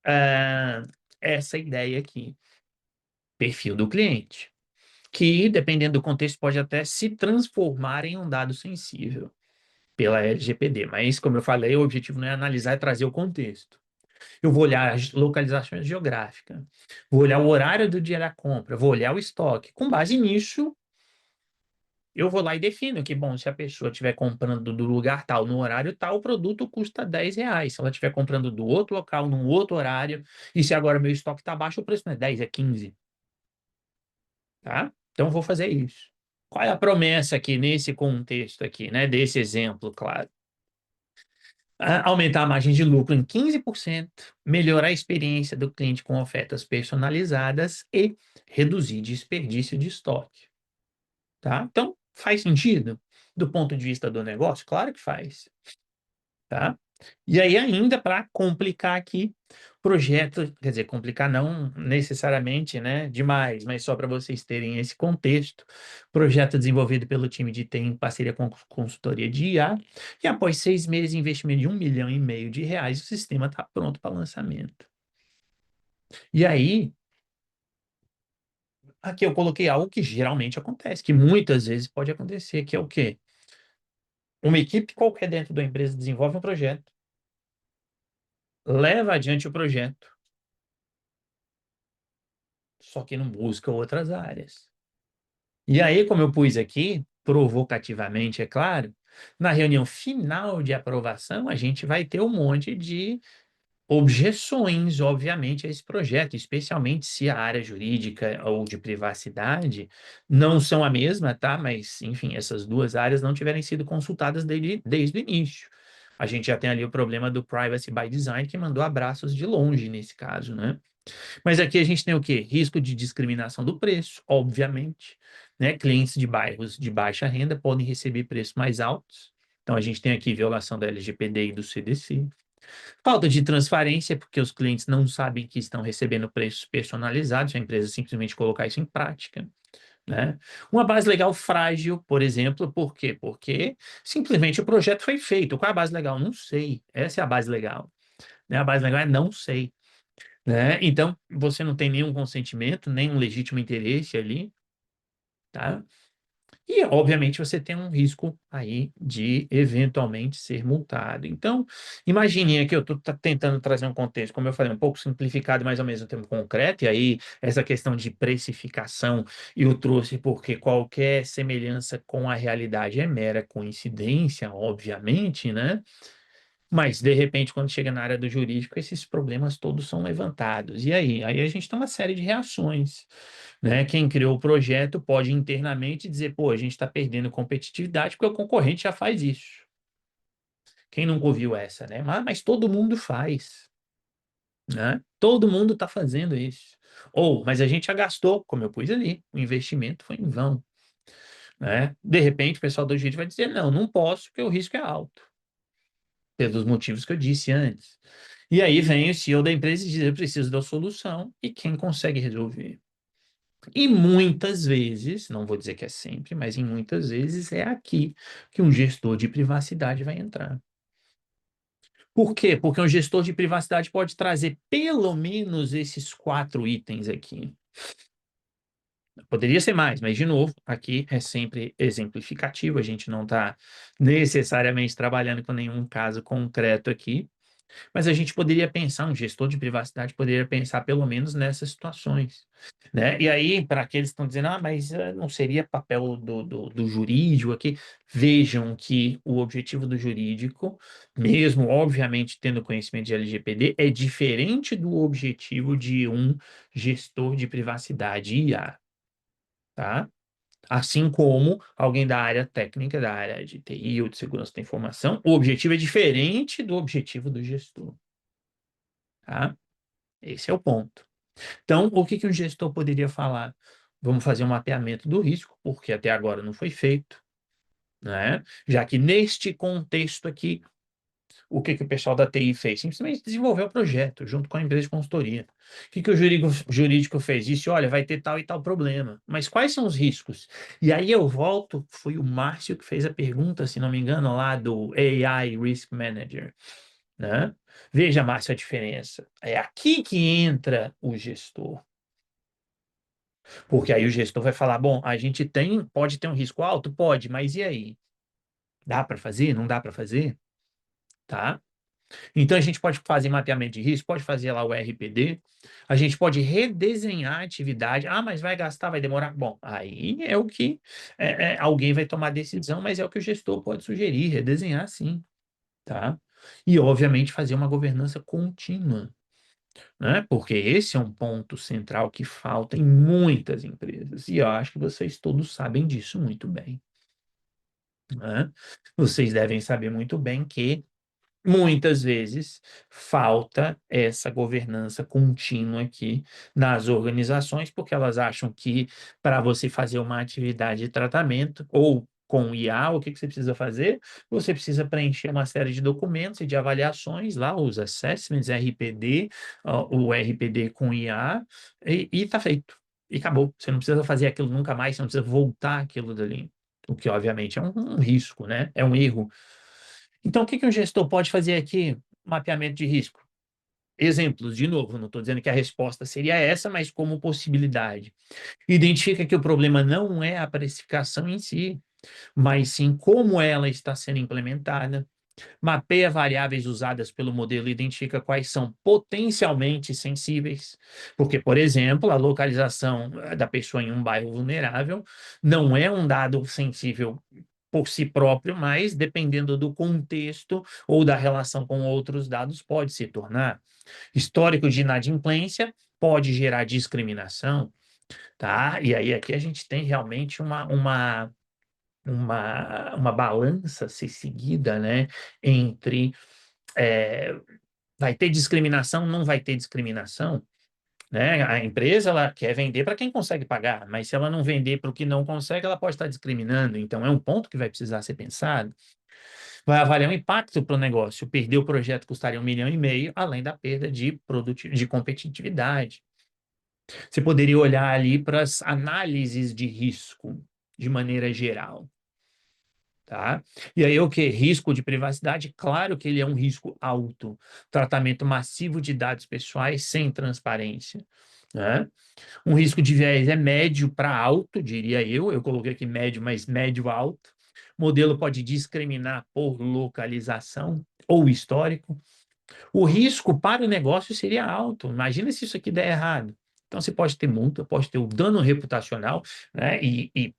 ah, essa ideia aqui, perfil do cliente, que, dependendo do contexto, pode até se transformar em um dado sensível pela LGPD. Mas, como eu falei, o objetivo não é analisar, é trazer o contexto. Eu vou olhar as localizações geográficas, vou olhar o horário do dia da compra, vou olhar o estoque. Com base nisso, eu vou lá e defino que, bom, se a pessoa estiver comprando do lugar tal, no horário tal, o produto custa R$ 10. Se ela estiver comprando do outro local, num outro horário, e se agora meu estoque está baixo, o preço não é 10, é 15, tá? Então, eu vou fazer isso. Qual é a promessa aqui nesse contexto aqui, né? Desse exemplo, claro. Aumentar a margem de lucro em 15%, melhorar a experiência do cliente com ofertas personalizadas e reduzir desperdício de estoque, tá? Então, faz sentido do ponto de vista do negócio? Claro que faz, tá? E aí, ainda para complicar aqui, projeto, quer dizer, complicar não necessariamente, né, demais, mas só para vocês terem esse contexto, projeto desenvolvido pelo time de TI em parceria com consultoria de IA, e após 6 meses, investimento de R$ 1,5 milhão, o sistema está pronto para lançamento. E aí, aqui eu coloquei algo que geralmente acontece, que muitas vezes pode acontecer, que é o quê? Uma equipe qualquer dentro da empresa desenvolve um projeto, leva adiante o projeto, só que não busca outras áreas. E aí, como eu pus aqui, provocativamente, é claro, na reunião final de aprovação, a gente vai ter um monte de objeções, obviamente, a esse projeto, especialmente se a área jurídica ou de privacidade não são a mesma, tá? Mas, enfim, essas duas áreas não tiverem sido consultadas desde o início. A gente já tem ali o problema do privacy by design, que mandou abraços de longe nesse caso, né? Mas aqui a gente tem o quê? Risco de discriminação do preço, obviamente, né? Clientes de bairros de baixa renda podem receber preços mais altos. Então a gente tem aqui violação da LGPD e do CDC. Falta de transparência, porque os clientes não sabem que estão recebendo preços personalizados, a empresa simplesmente colocar isso em prática, né? Uma base legal frágil, por exemplo, por quê? Porque simplesmente o projeto foi feito. Qual é a base legal? Não sei. Essa é a base legal. Né? A base legal é não sei. Né? Então, você não tem nenhum consentimento, nenhum legítimo interesse ali, tá? E, obviamente, você tem um risco aí de eventualmente ser multado. Então, imagine aqui, eu estou tentando trazer um contexto, como eu falei, um pouco simplificado, mas ao mesmo tempo concreto, e aí essa questão de precificação eu trouxe porque qualquer semelhança com a realidade é mera coincidência, obviamente, né? Mas, de repente, quando chega na área do jurídico, esses problemas todos são levantados. E aí? Aí a gente tem uma série de reações, né? Quem criou o projeto pode internamente dizer, pô, a gente está perdendo competitividade porque o concorrente já faz isso. Quem nunca ouviu essa, né? Mas todo mundo faz, né? Todo mundo está fazendo isso. Ou, mas a gente já gastou, como eu pus ali, o investimento foi em vão, né? De repente, o pessoal do jurídico vai dizer, não, não posso porque o risco é alto, pelos motivos que eu disse antes. E aí vem o CEO da empresa e diz: eu preciso da solução, e quem consegue resolver? E muitas vezes, não vou dizer que é sempre, mas em muitas vezes é aqui que um gestor de privacidade vai entrar. Por quê? Porque um gestor de privacidade pode trazer pelo menos esses 4 itens aqui. Poderia ser mais, mas de novo, aqui é sempre exemplificativo, a gente não está necessariamente trabalhando com nenhum caso concreto aqui. Mas a gente poderia pensar, um gestor de privacidade poderia pensar pelo menos nessas situações, né? E aí, para aqueles que estão dizendo, mas não seria papel do jurídico aqui, vejam que o objetivo do jurídico, mesmo obviamente tendo conhecimento de LGPD, é diferente do objetivo de um gestor de privacidade IA, tá? Assim como alguém da área técnica, da área de TI ou de segurança da informação, o objetivo é diferente do objetivo do gestor. Tá? Esse é o ponto. Então, o que que um gestor poderia falar? Vamos fazer um mapeamento do risco, porque até agora não foi feito, né? Já que neste contexto aqui, o que que o pessoal da TI fez? Simplesmente desenvolveu o projeto junto com a empresa de consultoria. O que que o jurídico fez? Disse, olha, vai ter tal e tal problema. Mas quais são os riscos? E aí eu volto, foi o Márcio que fez a pergunta, se não me engano, lá do AI Risk Manager, né? Veja, Márcio, a diferença. É aqui que entra o gestor. Porque aí o gestor vai falar, bom, a gente pode ter um risco alto? Pode, mas e aí? Dá para fazer? Não dá para fazer? Tá? Então a gente pode fazer mapeamento de risco, pode fazer lá o RPD, a gente pode redesenhar a atividade. Ah, mas vai gastar, vai demorar. Bom, aí é o que alguém vai tomar decisão, mas é o que o gestor pode sugerir, redesenhar sim, tá? E obviamente fazer uma governança contínua, né? Porque esse é um ponto central que falta em muitas empresas. E eu acho que vocês todos sabem disso muito bem, né? Vocês devem saber muito bem que muitas vezes falta essa governança contínua aqui nas organizações, porque elas acham que para você fazer uma atividade de tratamento ou com IA, o que que você precisa fazer? Você precisa preencher uma série de documentos e de avaliações, lá os assessments, RPD, o RPD com IA, e está feito. E acabou. Você não precisa fazer aquilo nunca mais, você não precisa voltar aquilo dali. O que, obviamente, é um risco, né? É um erro. Então, o que que um gestor pode fazer aqui? Mapeamento de risco. Exemplos, de novo, não estou dizendo que a resposta seria essa, mas como possibilidade. Identifica que o problema não é a precificação em si, mas sim como ela está sendo implementada. Mapeia variáveis usadas pelo modelo e identifica quais são potencialmente sensíveis. Porque, por exemplo, a localização da pessoa em um bairro vulnerável não é um dado sensível por si próprio, mas dependendo do contexto ou da relação com outros dados, pode se tornar. Histórico de inadimplência pode gerar discriminação, tá? E aí aqui a gente tem realmente uma balança a ser seguida, né? Entre vai ter discriminação, não vai ter discriminação, né? A empresa ela quer vender para quem consegue pagar, mas se ela não vender para o que não consegue, ela pode estar discriminando. Então é um ponto que vai precisar ser pensado. Vai avaliar o impacto para o negócio. Perder o projeto custaria 1,5 milhão, além da perda de competitividade. Você poderia olhar ali para as análises de risco de maneira geral. Tá? E aí o que? Risco de privacidade? Claro que ele é um risco alto. Tratamento massivo de dados pessoais sem transparência. Né? Um risco de viés é médio para alto, diria eu. Eu coloquei aqui médio, mas médio alto. O modelo pode discriminar por localização ou histórico. O risco para o negócio seria alto. Imagina se isso aqui der errado. Então, você pode ter multa, pode ter o dano reputacional, né?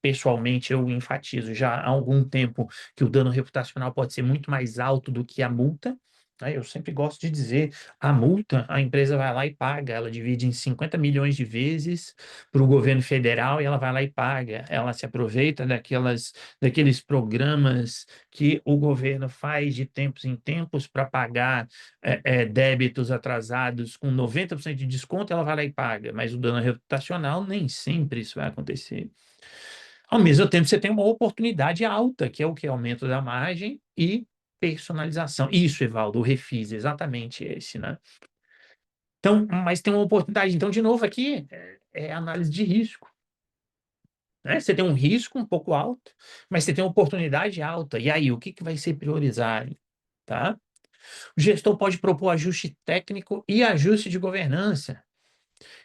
Pessoalmente, eu enfatizo já há algum tempo que o dano reputacional pode ser muito mais alto do que a multa. Né? Eu sempre gosto de dizer, a multa, a empresa vai lá e paga, ela divide em 50 milhões de vezes para o governo federal e ela vai lá e paga. Ela se aproveita daqueles programas que o governo faz de tempos em tempos para pagar débitos atrasados com 90% de desconto, ela vai lá e paga, mas o dano reputacional nem sempre isso vai acontecer. Ao mesmo tempo, você tem uma oportunidade alta, que é o que? Aumento da margem e personalização. Isso, Evaldo, o refis, exatamente esse, né? Então, mas tem uma oportunidade. Então, de novo, aqui é análise de risco. Né? Você tem um risco um pouco alto, mas você tem uma oportunidade alta. E aí, o que que vai ser priorizado? Tá? O gestor pode propor ajuste técnico e ajuste de governança.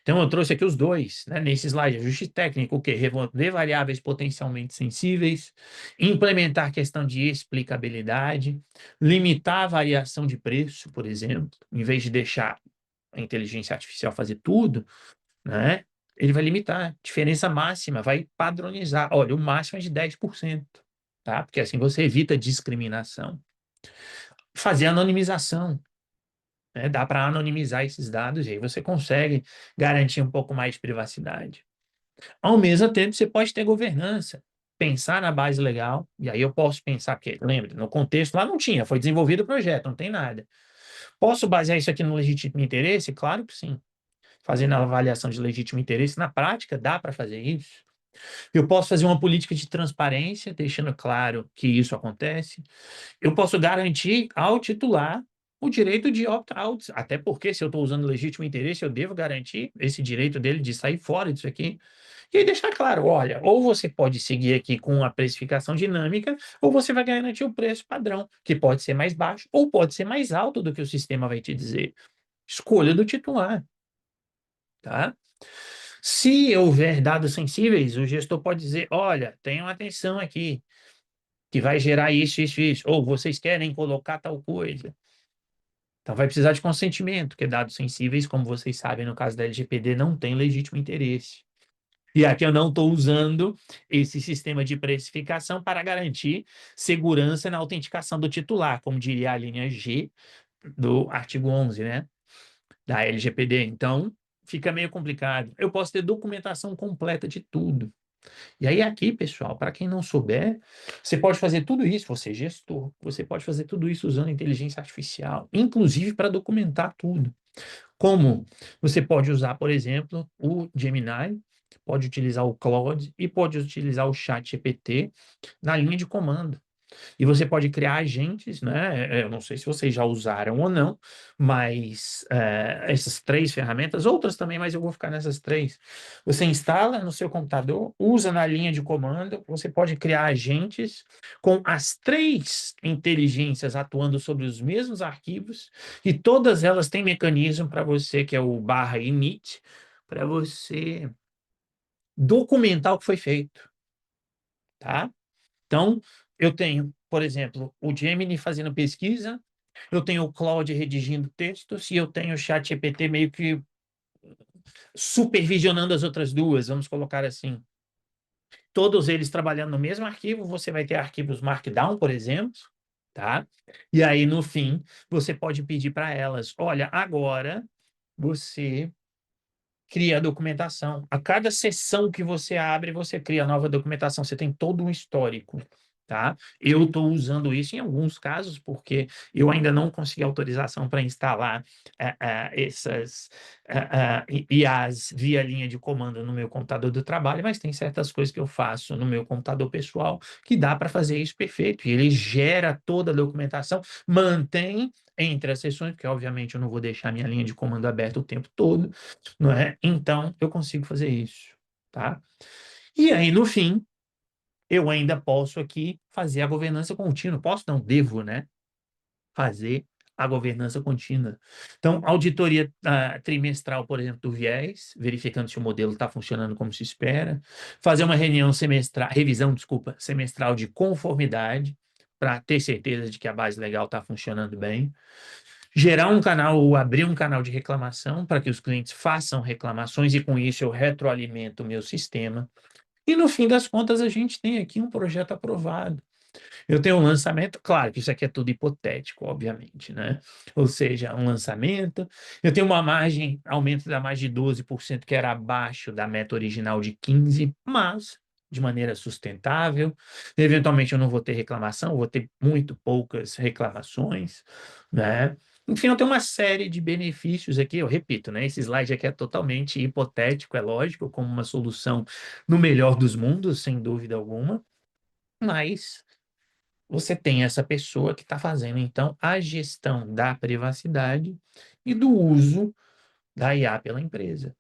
Então, eu trouxe aqui os dois, né, nesse slide. Ajuste técnico, o quê? Remover variáveis potencialmente sensíveis, implementar questão de explicabilidade, limitar a variação de preço, por exemplo, em vez de deixar a inteligência artificial fazer tudo, né? Ele vai limitar. Diferença máxima, vai padronizar. Olha, o máximo é de 10%, tá? Porque assim você evita discriminação. Fazer anonimização. Né? Dá para anonimizar esses dados e aí você consegue garantir um pouco mais de privacidade. Ao mesmo tempo, você pode ter governança, pensar na base legal, e aí eu posso pensar que, lembra, no contexto lá não tinha, foi desenvolvido o projeto, não tem nada. Posso basear isso aqui no legítimo interesse? Claro que sim. Fazendo a avaliação de legítimo interesse, na prática, dá para fazer isso. Eu posso fazer uma política de transparência, deixando claro que isso acontece. Eu posso garantir ao titular o direito de opt-out, até porque se eu estou usando legítimo interesse, eu devo garantir esse direito dele de sair fora disso aqui. E aí deixar claro, olha, ou você pode seguir aqui com a precificação dinâmica, ou você vai garantir o preço padrão, que pode ser mais baixo ou pode ser mais alto do que o sistema vai te dizer. Escolha do titular, tá? Se houver dados sensíveis, o gestor pode dizer, olha, tenham atenção aqui, que vai gerar isso, isso, isso, ou vocês querem colocar tal coisa. Então vai precisar de consentimento, porque dados sensíveis, como vocês sabem, no caso da LGPD, não tem legítimo interesse. E aqui eu não estou usando esse sistema de precificação para garantir segurança na autenticação do titular, como diria a linha G do artigo 11, né, da LGPD. Então, fica meio complicado. Eu posso ter documentação completa de tudo. E aí aqui, pessoal, para quem não souber, você pode fazer tudo isso, você é gestor, você pode fazer tudo isso usando inteligência artificial, inclusive para documentar tudo. Como você pode usar, por exemplo, o Gemini, pode utilizar o Claude e pode utilizar o ChatGPT na linha de comando. E você pode criar agentes, né? Eu não sei se vocês já usaram ou não, mas essas três ferramentas, outras também, mas eu vou ficar nessas três. Você instala no seu computador, usa na linha de comando, você pode criar agentes com as três inteligências atuando sobre os mesmos arquivos, e todas elas têm mecanismo para você, que é o barra init, para você documentar o que foi feito, tá? Então, eu tenho, por exemplo, o Gemini fazendo pesquisa, eu tenho o Claude redigindo textos e eu tenho o ChatGPT meio que supervisionando as outras duas, vamos colocar assim. Todos eles trabalhando no mesmo arquivo, você vai ter arquivos Markdown, por exemplo, tá? E aí, no fim, você pode pedir para elas, olha, agora você cria a documentação. A cada sessão que você abre, você cria nova documentação. Você tem todo um histórico, tá? Eu estou usando isso em alguns casos, porque eu ainda não consegui autorização para instalar essas IAs via linha de comando no meu computador do trabalho, mas tem certas coisas que eu faço no meu computador pessoal que dá para fazer isso perfeito. E ele gera toda a documentação, mantém entre as sessões, porque obviamente eu não vou deixar minha linha de comando aberta o tempo todo, não é? Então, eu consigo fazer isso, tá? E aí, no fim, eu ainda posso aqui fazer a governança contínua. Posso? Não, devo, né? Fazer a governança contínua. Então, auditoria trimestral, por exemplo, do viés, verificando se o modelo está funcionando como se espera. Fazer uma reunião semestral, revisão, desculpa, semestral de conformidade, para ter certeza de que a base legal está funcionando bem. Gerar um canal ou abrir um canal de reclamação para que os clientes façam reclamações e com isso eu retroalimento o meu sistema. E no fim das contas a gente tem aqui um projeto aprovado. Eu tenho um lançamento, claro que isso aqui é tudo hipotético, obviamente, né? Ou seja, um lançamento, eu tenho uma margem, aumento da margem de 12%, que era abaixo da meta original de 15%, mas de maneira sustentável. Eventualmente eu não vou ter reclamação, vou ter muito poucas reclamações, né? Enfim, eu tenho uma série de benefícios aqui, eu repito, né? Esse slide aqui é totalmente hipotético, é lógico, como uma solução no melhor dos mundos, sem dúvida alguma, mas você tem essa pessoa que está fazendo, então, a gestão da privacidade e do uso da IA pela empresa.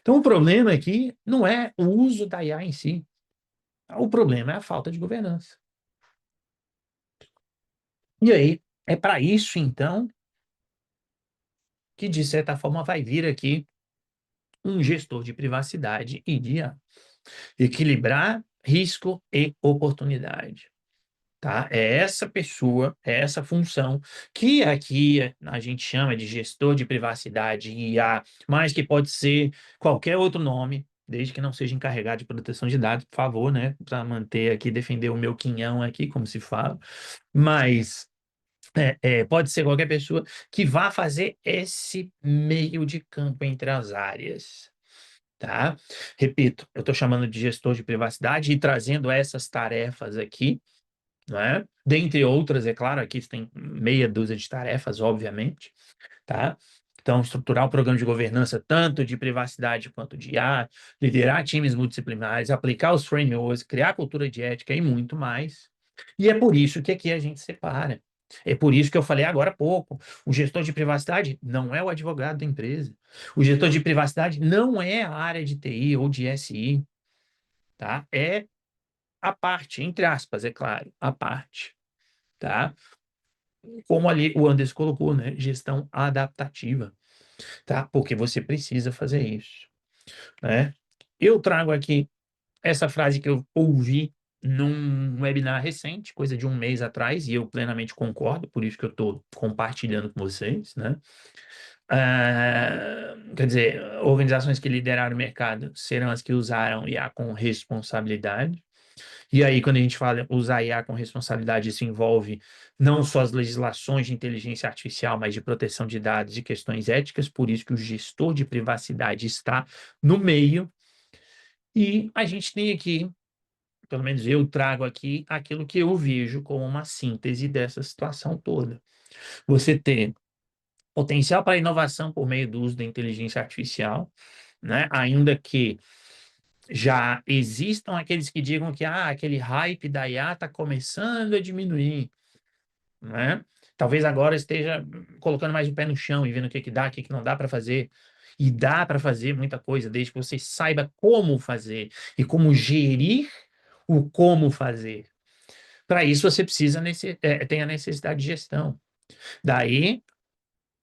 Então, o problema aqui não é o uso da IA em si. O problema é a falta de governança. E aí, é para isso, então, que, de certa forma, vai vir aqui um gestor de privacidade e de IA. Equilibrar risco e oportunidade. Tá? É essa pessoa, é essa função que aqui a gente chama de gestor de privacidade IA, mas que pode ser qualquer outro nome, desde que não seja encarregado de proteção de dados, por favor, né? Para manter aqui, defender o meu quinhão aqui, como se fala. Mas pode ser qualquer pessoa que vá fazer esse meio de campo entre as áreas. Tá? Repito, eu estou chamando de gestor de privacidade e trazendo essas tarefas aqui, não é? Dentre outras, é claro, aqui tem meia dúzia de tarefas, obviamente, tá? Então, estruturar o programa de governança tanto de privacidade quanto de IA, liderar times multidisciplinares, aplicar os frameworks, criar cultura de ética e muito mais. E é por isso que aqui a gente separa. É por isso que eu falei agora há pouco. O gestor de privacidade não é o advogado da empresa. O gestor de privacidade não é a área de TI ou de SI, tá? É a parte, entre aspas, é claro, a parte, tá? Como ali o Anderson colocou, né? Gestão adaptativa, tá? Porque você precisa fazer isso, né? Eu trago aqui essa frase que eu ouvi num webinar recente, coisa de um mês atrás, e eu plenamente concordo, por isso que eu estou compartilhando com vocês, né? Quer dizer, organizações que lideraram o mercado serão as que usaram IA com responsabilidade. E aí, quando a gente fala usar IA com responsabilidade, isso envolve não só as legislações de inteligência artificial, mas de proteção de dados e questões éticas, por isso que o gestor de privacidade está no meio. E a gente tem aqui, pelo menos eu trago aqui, aquilo que eu vejo como uma síntese dessa situação toda. Você ter potencial para inovação por meio do uso da inteligência artificial, né? Ainda que já existam aqueles que digam que aquele hype da IA está começando a diminuir, né? Talvez agora esteja colocando mais o pé no chão e vendo o que que dá, o que que não dá para fazer. E dá para fazer muita coisa, desde que você saiba como fazer e como gerir o como fazer. Para isso, você precisa tem a necessidade de gestão. Daí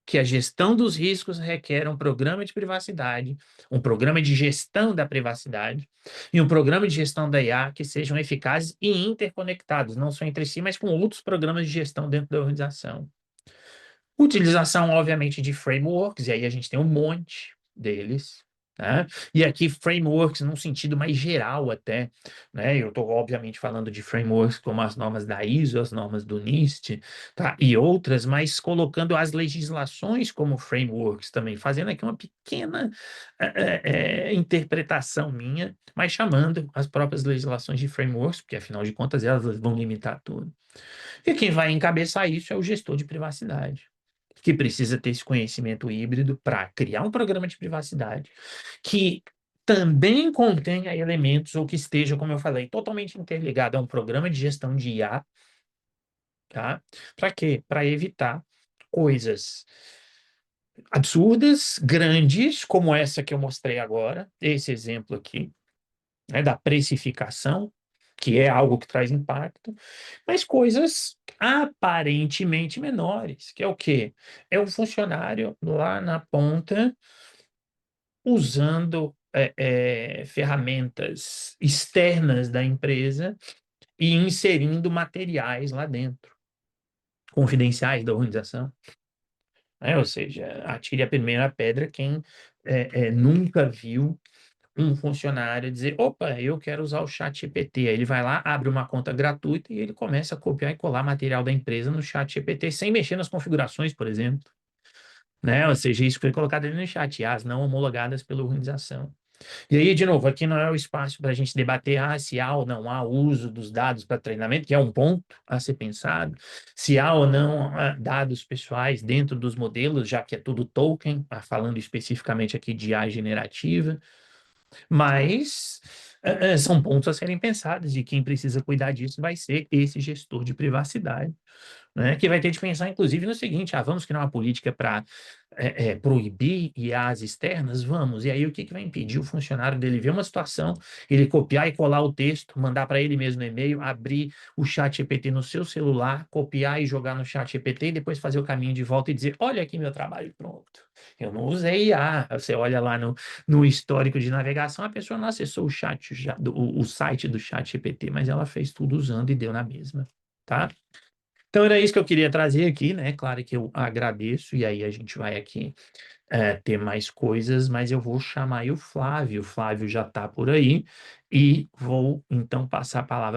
que a gestão dos riscos requer um programa de privacidade, um programa de gestão da privacidade e um programa de gestão da IA que sejam eficazes e interconectados, não só entre si, mas com outros programas de gestão dentro da organização. Utilização, obviamente, de frameworks, e aí a gente tem um monte deles, né? E aqui frameworks num sentido mais geral até, né? Eu estou, obviamente, falando de frameworks como as normas da ISO, as normas do NIST, tá? E outras, mas colocando as legislações como frameworks também, fazendo aqui uma pequena interpretação minha, mas chamando as próprias legislações de frameworks, porque afinal de contas elas vão limitar tudo. E quem vai encabeçar isso é o gestor de privacidade, que precisa ter esse conhecimento híbrido para criar um programa de privacidade que também contenha elementos ou que esteja, como eu falei, totalmente interligado a um programa de gestão de IA, tá? Para quê? Para evitar coisas absurdas, grandes, como essa que eu mostrei agora, esse exemplo aqui, né, da precificação, que é algo que traz impacto, mas coisas aparentemente menores, que é o quê? É o funcionário lá na ponta usando ferramentas externas da empresa e inserindo materiais lá dentro, confidenciais da organização. Né? Ou seja, atire a primeira pedra quem nunca viu um funcionário dizer, opa, eu quero usar o chat GPT. Aí ele vai lá, abre uma conta gratuita e ele começa a copiar e colar material da empresa no chat GPT sem mexer nas configurações, por exemplo. Né? Ou seja, isso foi colocado ali no chat, as não homologadas pela organização. E aí, de novo, aqui não é o espaço para a gente debater se há ou não há uso dos dados para treinamento, que é um ponto a ser pensado, se há ou não dados pessoais dentro dos modelos, já que é tudo token, falando especificamente aqui de IA generativa, mas são pontos a serem pensados, e quem precisa cuidar disso vai ser esse gestor de privacidade, né, que vai ter de pensar, inclusive, no seguinte: vamos criar uma política para proibir IAs externas? Vamos. E aí, o que que vai impedir o funcionário dele ver uma situação, ele copiar e colar o texto, mandar para ele mesmo no e-mail, abrir o chat GPT no seu celular, copiar e jogar no chat GPT e depois fazer o caminho de volta e dizer: olha aqui meu trabalho pronto. Eu não usei IA. Você olha lá no histórico de navegação, a pessoa não acessou o site do chat GPT, mas ela fez tudo usando e deu na mesma, tá? Então era isso que eu queria trazer aqui, né? Claro que eu agradeço, e aí a gente vai aqui ter mais coisas, mas eu vou chamar aí o Flávio. O Flávio já está por aí, e vou então passar a palavra